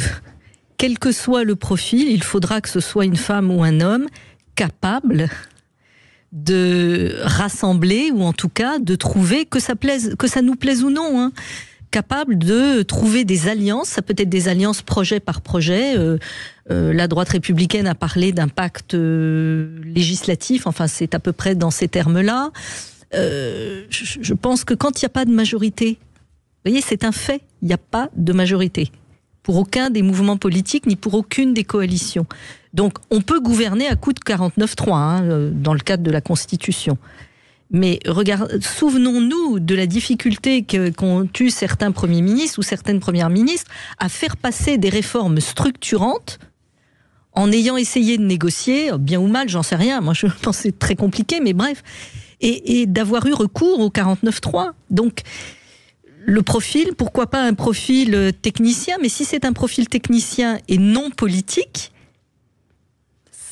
quel que soit le profil, il faudra que ce soit une femme ou un homme capable de rassembler, ou en tout cas de trouver, que ça nous plaise ou non, capable de trouver des alliances. Ça peut être des alliances projet par projet. La droite républicaine a parlé d'un pacte législatif, enfin c'est à peu près dans ces termes-là. Je pense que quand il n'y a pas de majorité, vous voyez, c'est un fait, il n'y a pas de majorité pour aucun des mouvements politiques ni pour aucune des coalitions. Donc on peut gouverner à coup de 49-3 dans le cadre de la Constitution. Mais souvenons-nous de la difficulté qu'ont eu certains premiers ministres ou certaines premières ministres à faire passer des réformes structurantes en ayant essayé de négocier, bien ou mal, j'en sais rien, moi je pense que c'est très compliqué, mais bref, et d'avoir eu recours au 49-3. Donc le profil, pourquoi pas un profil technicien, mais si c'est un profil technicien et non politique,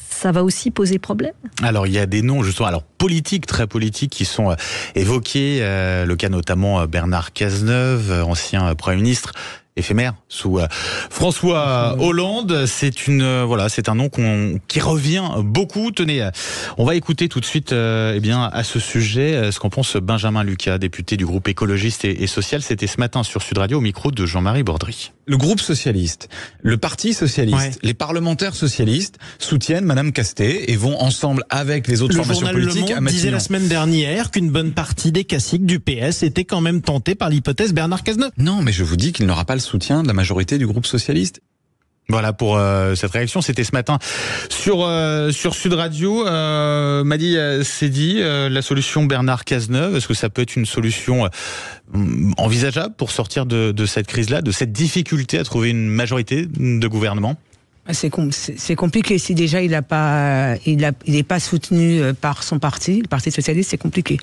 ça va aussi poser problème. Alors il y a des noms justement, politiques, très politiques, qui sont évoqués. Le cas notamment Bernard Cazeneuve, ancien Premier ministre éphémère sous François Hollande. C'est un nom qui revient beaucoup. Tenez, on va écouter tout de suite à ce sujet ce qu'en pense Benjamin Lucas, député du groupe écologiste et social. C'était ce matin sur Sud Radio au micro de Jean-Marie Bordry. Le groupe socialiste, le parti socialiste, les parlementaires socialistes soutiennent Madame Castet et vont ensemble avec les autres formations politiques à Matignon. Le journal Le Monde disait la semaine dernière qu'une bonne partie des caciques du PS étaient quand même tentés par l'hypothèse Bernard Cazeneuve. Non, mais je vous dis qu'il n'aura pas le soutien de la majorité du groupe socialiste. Voilà pour cette réaction, c'était ce matin sur Sud Radio. Madi Sedi, la solution Bernard Cazeneuve, est-ce que ça peut être une solution envisageable pour sortir de cette crise-là, de cette difficulté à trouver une majorité de gouvernement ? C'est compliqué. Si déjà il est pas soutenu par son parti, le Parti socialiste, c'est compliqué.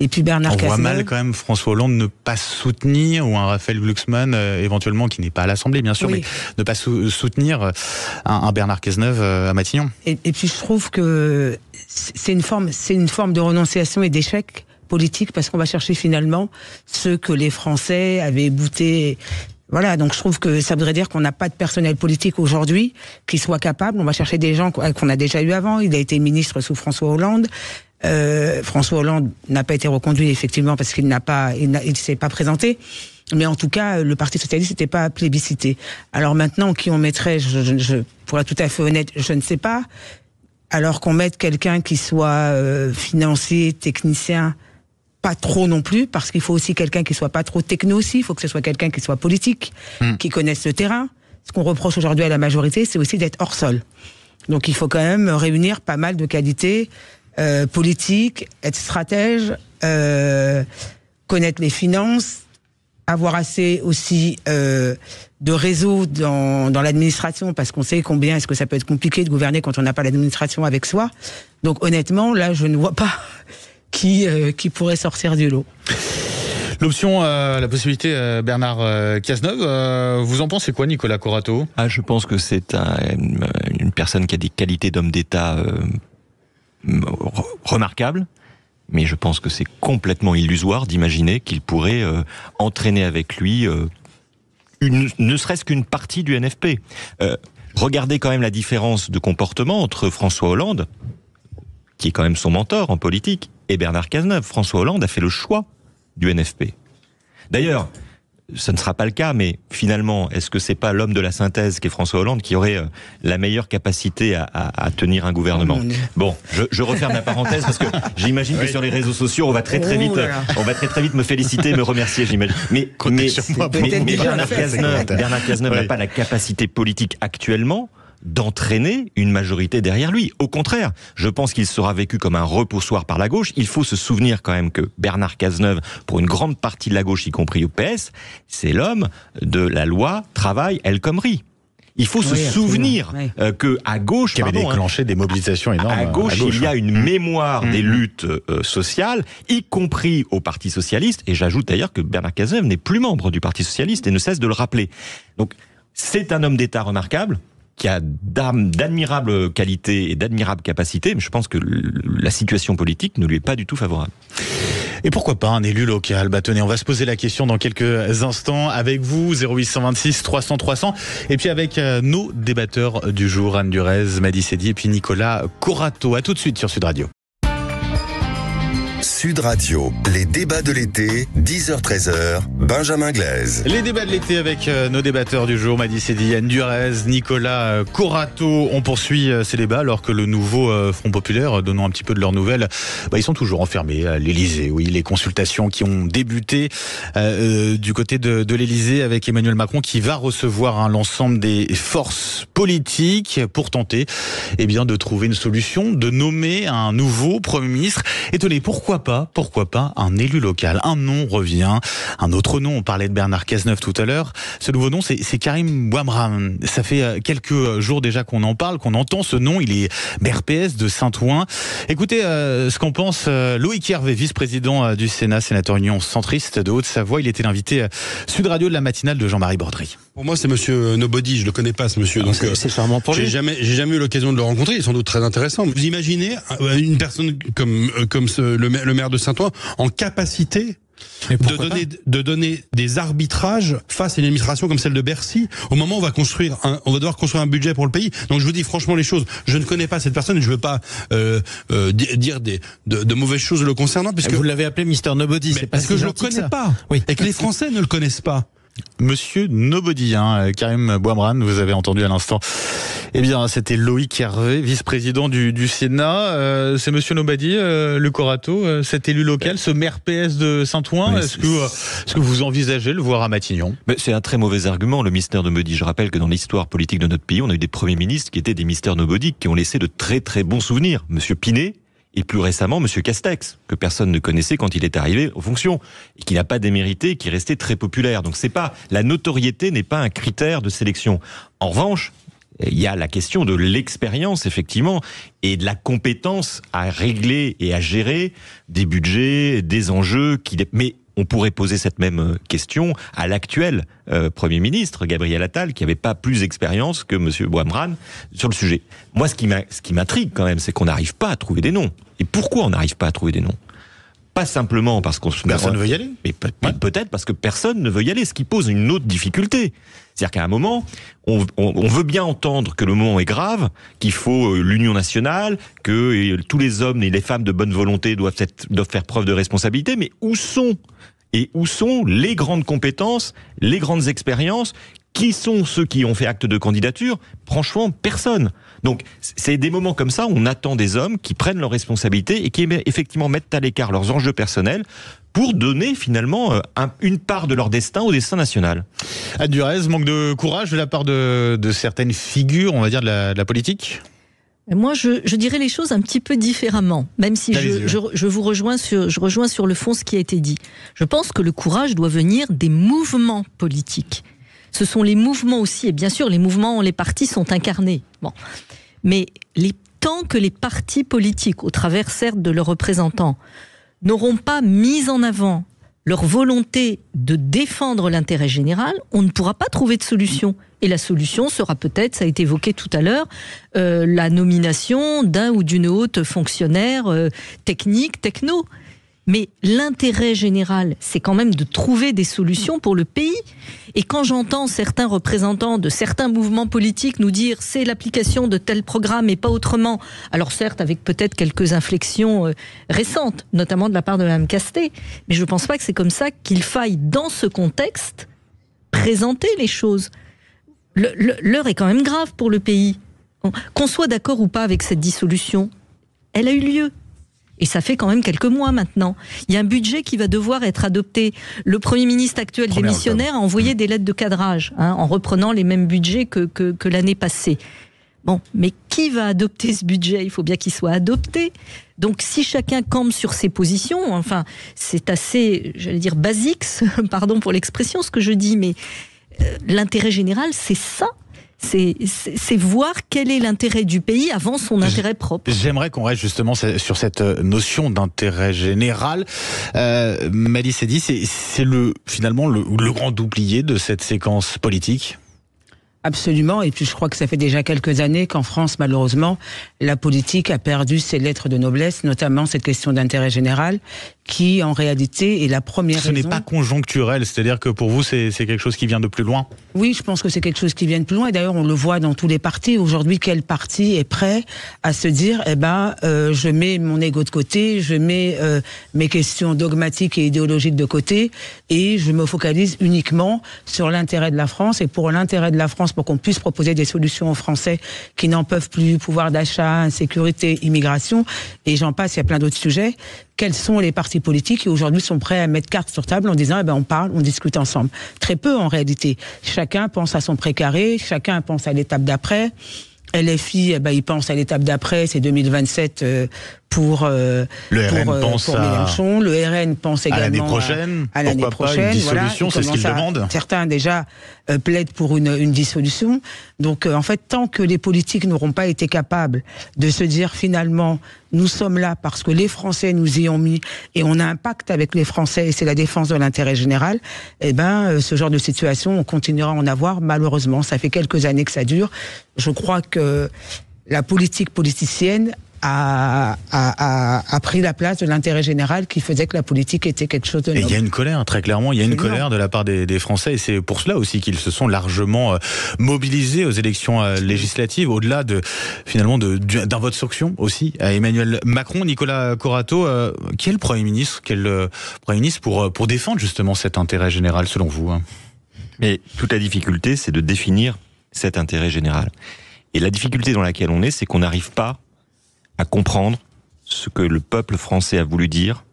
Et puis Bernard Cazeneuve. On voit mal quand même François Hollande ne pas soutenir, ou un Raphaël Glucksmann éventuellement qui n'est pas à l'Assemblée bien sûr, mais ne pas soutenir un Bernard Cazeneuve à Matignon. Et puis je trouve que c'est une forme de renonciation et d'échec politique, parce qu'on va chercher finalement ceux que les Français avaient boutés. Voilà, donc je trouve que ça voudrait dire qu'on n'a pas de personnel politique aujourd'hui qui soit capable. On va chercher des gens qu'on a déjà eu avant. Il a été ministre sous François Hollande. François Hollande n'a pas été reconduit effectivement parce qu'il il s'est pas présenté. Mais en tout cas, le Parti socialiste n'était pas plébiscité. Alors maintenant, qui on mettrait, pour être tout à fait honnête, je ne sais pas. Alors qu'on mette quelqu'un qui soit financier, technicien, pas trop non plus, parce qu'il faut aussi quelqu'un qui soit pas trop techno aussi, il faut que ce soit quelqu'un qui soit politique, qui connaisse le terrain. Ce qu'on reproche aujourd'hui à la majorité, c'est aussi d'être hors sol. Donc il faut quand même réunir pas mal de qualités politiques, être stratège, connaître les finances, avoir assez aussi de réseau dans l'administration, parce qu'on sait combien est-ce que ça peut être compliqué de gouverner quand on n'a pas l'administration avec soi. Donc honnêtement, là, je ne vois pas qui pourrait sortir du lot. L'option, la possibilité Bernard Cazeneuve, vous en pensez quoi, Nicolas Corato ? Je pense que c'est une personne qui a des qualités d'homme d'État remarquables, mais je pense que c'est complètement illusoire d'imaginer qu'il pourrait entraîner avec lui ne serait-ce qu'une partie du NFP. Regardez quand même la différence de comportement entre François Hollande, qui est quand même son mentor en politique, et Bernard Cazeneuve. François Hollande a fait le choix du NFP. D'ailleurs, ça ne sera pas le cas, mais finalement, est-ce que c'est pas l'homme de la synthèse qui est François Hollande qui aurait la meilleure capacité à tenir un gouvernement ? Bon, je referme la parenthèse parce que j'imagine que sur les réseaux sociaux, on va très vite me féliciter, me remercier, j'imagine. Mais Bernard Cazeneuve n'a pas la capacité politique actuellement d'entraîner une majorité derrière lui. Au contraire, je pense qu'il sera vécu comme un repoussoir par la gauche. Il faut se souvenir quand même que Bernard Cazeneuve, pour une grande partie de la gauche, y compris au PS, c'est l'homme de la loi travail El Khomri. Il faut se souvenir que à gauche, qui avait déclenché des mobilisations énormes. À gauche, il y a une mémoire des luttes sociales, y compris au Parti socialiste. Et j'ajoute d'ailleurs que Bernard Cazeneuve n'est plus membre du Parti socialiste et ne cesse de le rappeler. Donc, c'est un homme d'État remarquable, qui a d'admirables qualités et d'admirables capacités, mais je pense que la situation politique ne lui est pas du tout favorable. Et pourquoi pas un élu local ? Tenez, on va se poser la question dans quelques instants avec vous, 0826 300 300, et puis avec nos débatteurs du jour, Anne Durez, Madi Sedi et puis Nicolas Corato. À tout de suite sur Sud Radio. Sud Radio, les débats de l'été, 10h-13h, Benjamin Glaise. Les débats de l'été avec nos débatteurs du jour, Madi Sedi, Anne Durez, Nicolas Corato. On poursuit ces débats alors que le nouveau Front Populaire, donnant un petit peu de leurs nouvelles, ils sont toujours enfermés à l'Élysée. Oui, les consultations qui ont débuté du côté de l'Élysée avec Emmanuel Macron qui va recevoir l'ensemble des forces politiques pour tenter de trouver une solution, de nommer un nouveau Premier ministre. Et tenez, pourquoi pas pas un élu local? Un nom revient, un autre nom, on parlait de Bernard Cazeneuve tout à l'heure, ce nouveau nom c'est Karim Bouamrane. Ça fait quelques jours déjà qu'on en parle, qu'on entend ce nom, il est maire PS de Saint-Ouen. Écoutez ce qu'en pense Loïc Hervé, vice-président du Sénat, sénateur Union centriste de Haute-Savoie. Il était l'invité Sud Radio de la matinale de Jean-Marie Bordry. Pour moi, c'est monsieur Nobody, je le connais pas ce monsieur. Donc c'est charmant pour lui. J'ai jamais eu l'occasion de le rencontrer, il est sans doute très intéressant. Vous imaginez une personne comme le maire de Saint-Ouen en capacité de donner des arbitrages face à une administration comme celle de Bercy au moment où on va devoir construire un budget pour le pays. Donc je vous dis franchement les choses, je ne connais pas cette personne et je veux pas dire de mauvaises choses le concernant, puisque vous l'avez appelé Mr Nobody, c'est parce que je le connais pas, et que les Français ne le connaissent pas. Monsieur Nobody, Karim Bouamrane, vous avez entendu à l'instant. Eh bien, c'était Loïc Hervé, vice-président du Sénat. C'est Monsieur Nobody, le Corato, cet élu local, ce maire PS de Saint-Ouen. Est-ce que vous envisagez le voir à Matignon? C'est un très mauvais argument, le Mr Nobody. Je rappelle que dans l'histoire politique de notre pays, on a eu des premiers ministres qui étaient des Mr Nobody, qui ont laissé de très très bons souvenirs. Monsieur Pinet, et plus récemment, Monsieur Castex, que personne ne connaissait quand il est arrivé aux fonctions, et qui n'a pas démérité, qui est resté très populaire. Donc la notoriété n'est pas un critère de sélection. En revanche, il y a la question de l'expérience, effectivement, et de la compétence à régler et à gérer des budgets, des enjeux mais on pourrait poser cette même question à l'actuel Premier ministre, Gabriel Attal, qui n'avait pas plus d'expérience que M. Bouamrane sur le sujet. Moi, ce qui m'intrigue quand même, c'est qu'on n'arrive pas à trouver des noms. Et pourquoi on n'arrive pas à trouver des noms? Pas simplement parce qu'on personne ne veut y aller, mais peut-être parce que personne ne veut y aller, ce qui pose une autre difficulté. C'est-à-dire qu'à un moment, on veut bien entendre que le moment est grave, qu'il faut l'union nationale, que tous les hommes et les femmes de bonne volonté doivent faire preuve de responsabilité, mais où sont les grandes compétences, les grandes expériences? Qui sont ceux qui ont fait acte de candidature? Franchement, personne. Donc, c'est des moments comme ça où on attend des hommes qui prennent leurs responsabilités et qui effectivement mettent à l'écart leurs enjeux personnels pour donner finalement une part de leur destin au destin national. Anne Durez, manque de courage de la part de certaines figures, on va dire, de la politique? Moi, je dirais les choses un petit peu différemment, même si je vous rejoins sur le fond ce qui a été dit. Je pense que le courage doit venir des mouvements politiques. Ce sont les mouvements aussi, et bien sûr, les mouvements, les partis sont incarnés. Bon. Mais tant que les partis politiques, au travers certes de leurs représentants, n'auront pas mis en avant leur volonté de défendre l'intérêt général, on ne pourra pas trouver de solution. Et la solution sera peut-être, ça a été évoqué tout à l'heure, la nomination d'un ou d'une haute fonctionnaire technique, techno. Mais l'intérêt général, c'est quand même de trouver des solutions pour le pays. Et quand j'entends certains représentants de certains mouvements politiques nous dire c'est l'application de tel programme et pas autrement, alors certes avec peut-être quelques inflexions récentes, notamment de la part de Mme Castet, mais je ne pense pas que c'est comme ça qu'il faille, dans ce contexte, présenter les choses. L'heure est quand même grave pour le pays. Qu'on soit d'accord ou pas avec cette dissolution, elle a eu lieu. Et ça fait quand même quelques mois maintenant. Il y a un budget qui va devoir être adopté. Le Premier ministre actuel démissionnaire a envoyé des lettres de cadrage, en reprenant les mêmes budgets que l'année passée. Bon, mais qui va adopter ce budget? Il faut bien qu'il soit adopté. Donc si chacun campe sur ses positions, enfin, c'est assez, j'allais dire, basique, pardon pour l'expression, ce que je dis, mais l'intérêt général, c'est ça. C'est voir quel est l'intérêt du pays avant son intérêt propre. J'aimerais qu'on reste justement sur cette notion d'intérêt général. Malice Seydi, c'est finalement le grand oublié de cette séquence politique. Absolument, et puis je crois que ça fait déjà quelques années qu'en France, malheureusement, la politique a perdu ses lettres de noblesse, notamment cette question d'intérêt général, qui en réalité est la première raison. Ce n'est pas conjoncturel, c'est-à-dire que pour vous c'est quelque chose qui vient de plus loin? Oui, je pense que c'est quelque chose qui vient de plus loin, et d'ailleurs on le voit dans tous les partis. Aujourd'hui, quel parti est prêt à se dire, je mets mon ego de côté, je mets mes questions dogmatiques et idéologiques de côté, et je me focalise uniquement sur l'intérêt de la France, et pour l'intérêt de la France, pour qu'on puisse proposer des solutions aux Français qui n'en peuvent plus, pouvoir d'achat, insécurité, immigration, et j'en passe, il y a plein d'autres sujets. Quels sont les partis politiques qui aujourd'hui sont prêts à mettre carte sur table en disant on parle, on discute ensemble? Très peu en réalité. Chacun pense à son précaré, chacun pense à l'étape d'après. LFI, il pense à l'étape d'après, c'est 2027 pour Mélenchon, le RN pense également à l'année prochaine. Une dissolution, c'est ce qu'il demande. Certains déjà plaident pour une dissolution. Donc en fait, tant que les politiques n'auront pas été capables de se dire finalement, nous sommes là parce que les Français nous y ont mis et on a un pacte avec les Français et c'est la défense de l'intérêt général, ce genre de situation, on continuera à en avoir malheureusement. Ça fait quelques années que ça dure. Je crois que la politique politicienne a pris la place de l'intérêt général qui faisait que la politique était quelque chose de noble. Et il y a une colère, très clairement, il y a une colère de la part des Français et c'est pour cela aussi qu'ils se sont largement mobilisés aux élections législatives, au-delà d'un vote sanction aussi à Emmanuel Macron. Nicolas Corato, qui est le Premier ministre pour défendre justement cet intérêt général selon vous? Mais toute la difficulté, c'est de définir cet intérêt général. Et la difficulté dans laquelle on est, c'est qu'on n'arrive pas à comprendre ce que le peuple français a voulu dire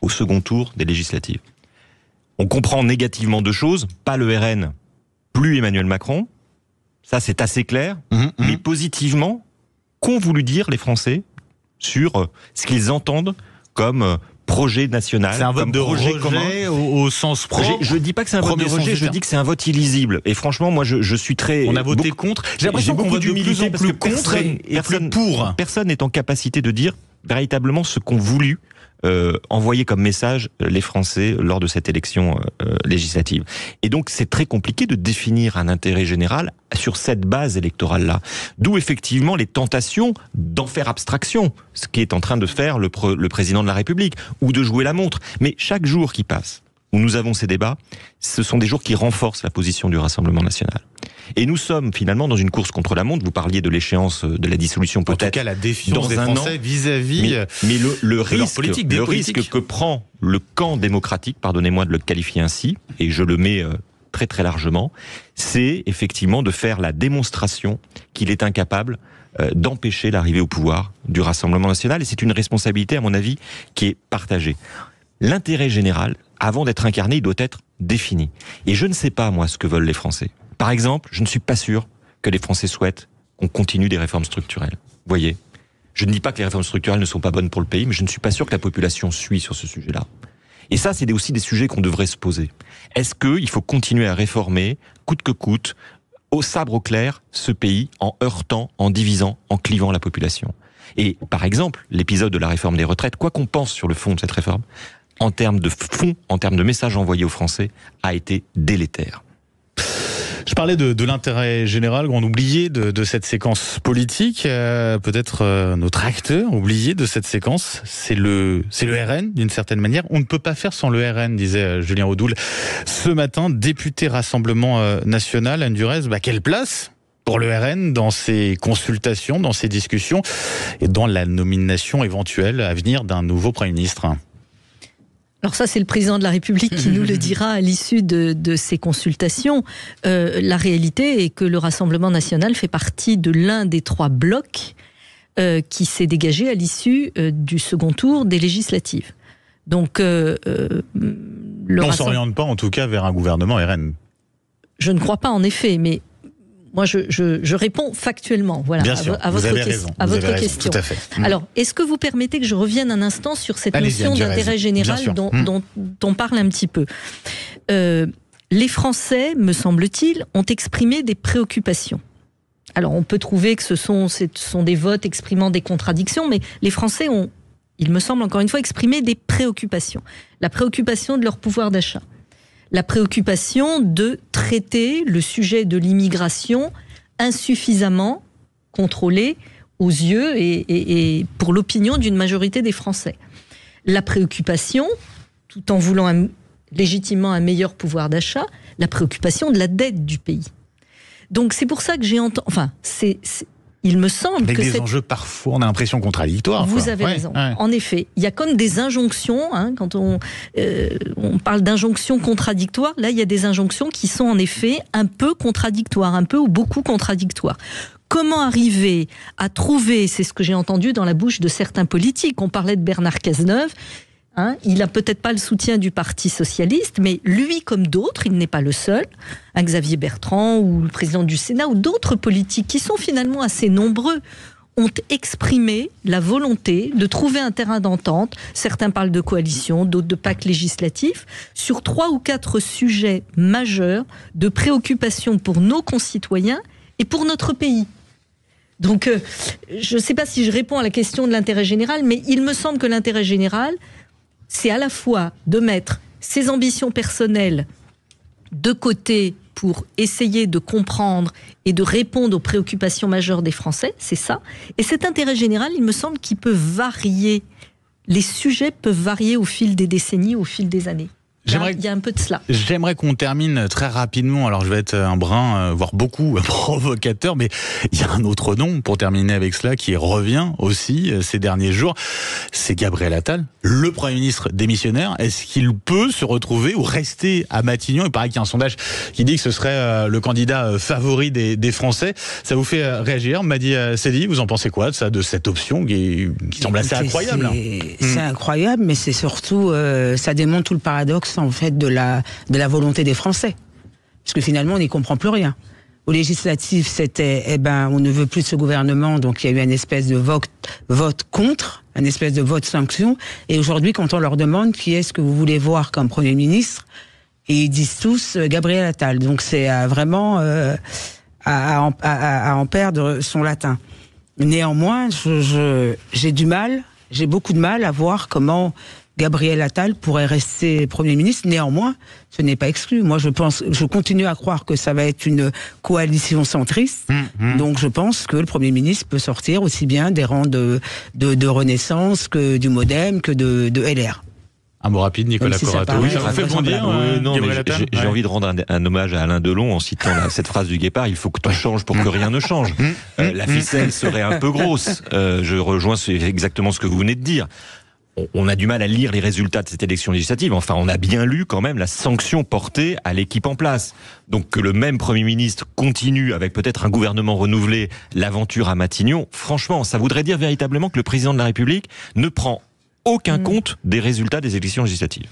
au second tour des législatives. On comprend négativement deux choses, pas le RN, plus Emmanuel Macron, ça c'est assez clair, mais positivement, qu'ont voulu dire les Français sur ce qu'ils entendent comme projet national. C'est un vote de rejet commun au sens propre. Je dis pas que c'est un vote de rejet, je dis que c'est un vote illisible. Et franchement, moi, je suis très... On a voté contre. J'ai l'impression qu'on vote de plus en plus contre et plus pour. Personne n'est en capacité de dire véritablement ce qu'ont voulu envoyer comme message les Français lors de cette élection législative. Et donc, c'est très compliqué de définir un intérêt général sur cette base électorale-là. D'où effectivement les tentations d'en faire abstraction, ce qui est en train de faire le président de la République, ou de jouer la montre. Mais chaque jour qui passe, où nous avons ces débats, ce sont des jours qui renforcent la position du Rassemblement national. Et nous sommes finalement dans une course contre la montre. Vous parliez de l'échéance de la dissolution peut-être. En tout cas, la défiance des Français vis-à-vis mais le risque que prend le camp démocratique, pardonnez-moi de le qualifier ainsi, et je le mets très très largement, c'est effectivement de faire la démonstration qu'il est incapable d'empêcher l'arrivée au pouvoir du Rassemblement national. Et c'est une responsabilité, à mon avis, qui est partagée. L'intérêt général, avant d'être incarné, il doit être défini. Et je ne sais pas, moi, ce que veulent les Français. Par exemple, je ne suis pas sûr que les Français souhaitent qu'on continue des réformes structurelles. Vous voyez, je ne dis pas que les réformes structurelles ne sont pas bonnes pour le pays, mais je ne suis pas sûr que la population suit sur ce sujet-là. Et ça, c'est aussi des sujets qu'on devrait se poser. Est-ce qu'il faut continuer à réformer, coûte que coûte, au sabre au clair, ce pays, en heurtant, en divisant, en clivant la population? Et par exemple, l'épisode de la réforme des retraites, quoi qu'on pense sur le fond de cette réforme, en termes de fond, en termes de messages envoyés aux Français, a été délétère. Je parlais de l'intérêt général, grand oublié de cette séquence politique. Peut-être notre acteur oublié de cette séquence, c'est le RN, d'une certaine manière. On ne peut pas faire sans le RN, disait Julien Audoul ce matin, député Rassemblement National. Anne Durez, quelle place pour le RN dans ces consultations, dans ces discussions et dans la nomination éventuelle à venir d'un nouveau Premier ministre? Alors ça, c'est le président de la République qui nous le dira à l'issue de ces consultations. La réalité est que le Rassemblement national fait partie de l'un des 3 blocs qui s'est dégagé à l'issue du second tour des législatives. Donc, on ne s'oriente pas en tout cas vers un gouvernement RN. Je ne crois pas en effet, mais moi je réponds factuellement, voilà, bien sûr, à votre question. Tout à fait. Alors, est-ce que vous permettez que je revienne un instant sur cette notion d'intérêt général dont on parle un petit peu? Les Français, me semble-t-il, ont exprimé des préoccupations. Alors, on peut trouver que ce sont des votes exprimant des contradictions, mais les Français ont, il me semble encore une fois, exprimé des préoccupations. La préoccupation de leur pouvoir d'achat. La préoccupation de traiter le sujet de l'immigration insuffisamment contrôlé aux yeux et pour l'opinion d'une majorité des Français. La préoccupation, tout en voulant légitimement un meilleur pouvoir d'achat, la préoccupation de la dette du pays. Donc c'est pour ça que j'ai entendu... Enfin, il me semble avec que des enjeux parfois, on a l'impression contradictoires. Vous avez raison. Ouais. En effet, il y a comme des injonctions. Quand on parle d'injonctions contradictoires, là, il y a des injonctions qui sont en effet un peu contradictoires, un peu ou beaucoup contradictoires. Comment arriver à trouver, c'est ce que j'ai entendu dans la bouche de certains politiques. On parlait de Bernard Cazeneuve. Il n'a peut-être pas le soutien du Parti socialiste, mais lui comme d'autres, il n'est pas le seul, Xavier Bertrand ou le président du Sénat ou d'autres politiques qui sont finalement assez nombreux ont exprimé la volonté de trouver un terrain d'entente. Certains parlent de coalition, d'autres de pacte législatif, sur 3 ou 4 sujets majeurs de préoccupation pour nos concitoyens et pour notre pays. Donc, je ne sais pas si je réponds à la question de l'intérêt général, mais il me semble que l'intérêt général, c'est à la fois de mettre ses ambitions personnelles de côté pour essayer de comprendre et de répondre aux préoccupations majeures des Français, c'est ça. Et cet intérêt général, il me semble qu'il peut varier. Les sujets peuvent varier au fil des décennies, au fil des années. Il y a un peu de cela. J'aimerais qu'on termine très rapidement. Alors je vais être un brin, voire beaucoup provocateur, mais il y a un autre nom pour terminer avec cela qui revient aussi ces derniers jours. C'est Gabriel Attal, le Premier ministre démissionnaire. Est-ce qu'il peut se retrouver ou rester à Matignon ? Il paraît qu'il y a un sondage qui dit que ce serait le candidat favori des Français. Ça vous fait réagir, Madi Sedi ? Vous en pensez quoi de ça, de cette option qui semble assez incroyable ? C'est incroyable, mais c'est surtout, ça démontre tout le paradoxe en fait de la volonté des Français, parce que finalement on n'y comprend plus rien. Aux législatives, c'était on ne veut plus de ce gouvernement, donc il y a eu une espèce de vote contre, une espèce de vote sanction. Et aujourd'hui, quand on leur demande qui est-ce que vous voulez voir comme Premier ministre, et ils disent tous Gabriel Attal. Donc c'est vraiment à en perdre son latin. Néanmoins, j'ai beaucoup de mal à voir comment Gabriel Attal pourrait rester Premier ministre. Néanmoins, ce n'est pas exclu. Moi, je continue à croire que ça va être une coalition centriste. Donc, je pense que le Premier ministre peut sortir aussi bien des rangs de Renaissance que du MoDem, que de LR. Un mot rapide, Nicolas Corato. Oui, ça vous fait bondir. J'ai envie de rendre un hommage à Alain Delon en citant cette phrase du Guépard: il faut que tout change pour que rien ne change. La ficelle serait un peu grosse. Je rejoins exactement ce que vous venez de dire. On a du mal à lire les résultats de cette élection législative. Enfin, on a bien lu quand même la sanction portée à l'équipe en place. Donc que le même Premier ministre continue avec peut-être un gouvernement renouvelé l'aventure à Matignon, franchement, ça voudrait dire véritablement que le président de la République ne prend aucun compte des résultats des élections législatives.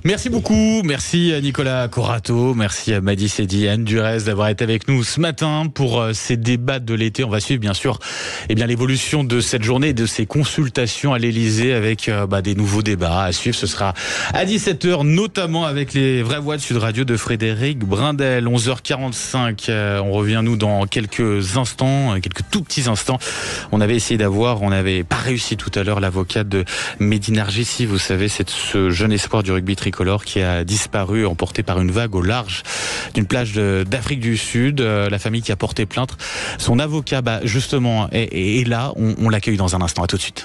Merci beaucoup, merci à Nicolas Corato, merci à Madi Sedi, Anne Durez d'avoir été avec nous ce matin pour ces débats de l'été. On va suivre bien sûr l'évolution de cette journée et de ces consultations à l'Elysée avec des nouveaux débats à suivre. Ce sera à 17h, notamment avec les vraies voix de Sud Radio de Frédéric Brindel. 11h45, on revient nous dans quelques instants, quelques tout petits instants. On avait essayé on n'avait pas réussi tout à l'heure l'avocate de Mehdi Nargissi. Vous savez, c'est ce jeune espoir du rugby tricolore qui a disparu, emporté par une vague au large d'une plage d'Afrique du Sud. La famille qui a porté plainte. Son avocat, justement, est là. On l'accueille dans un instant. À tout de suite.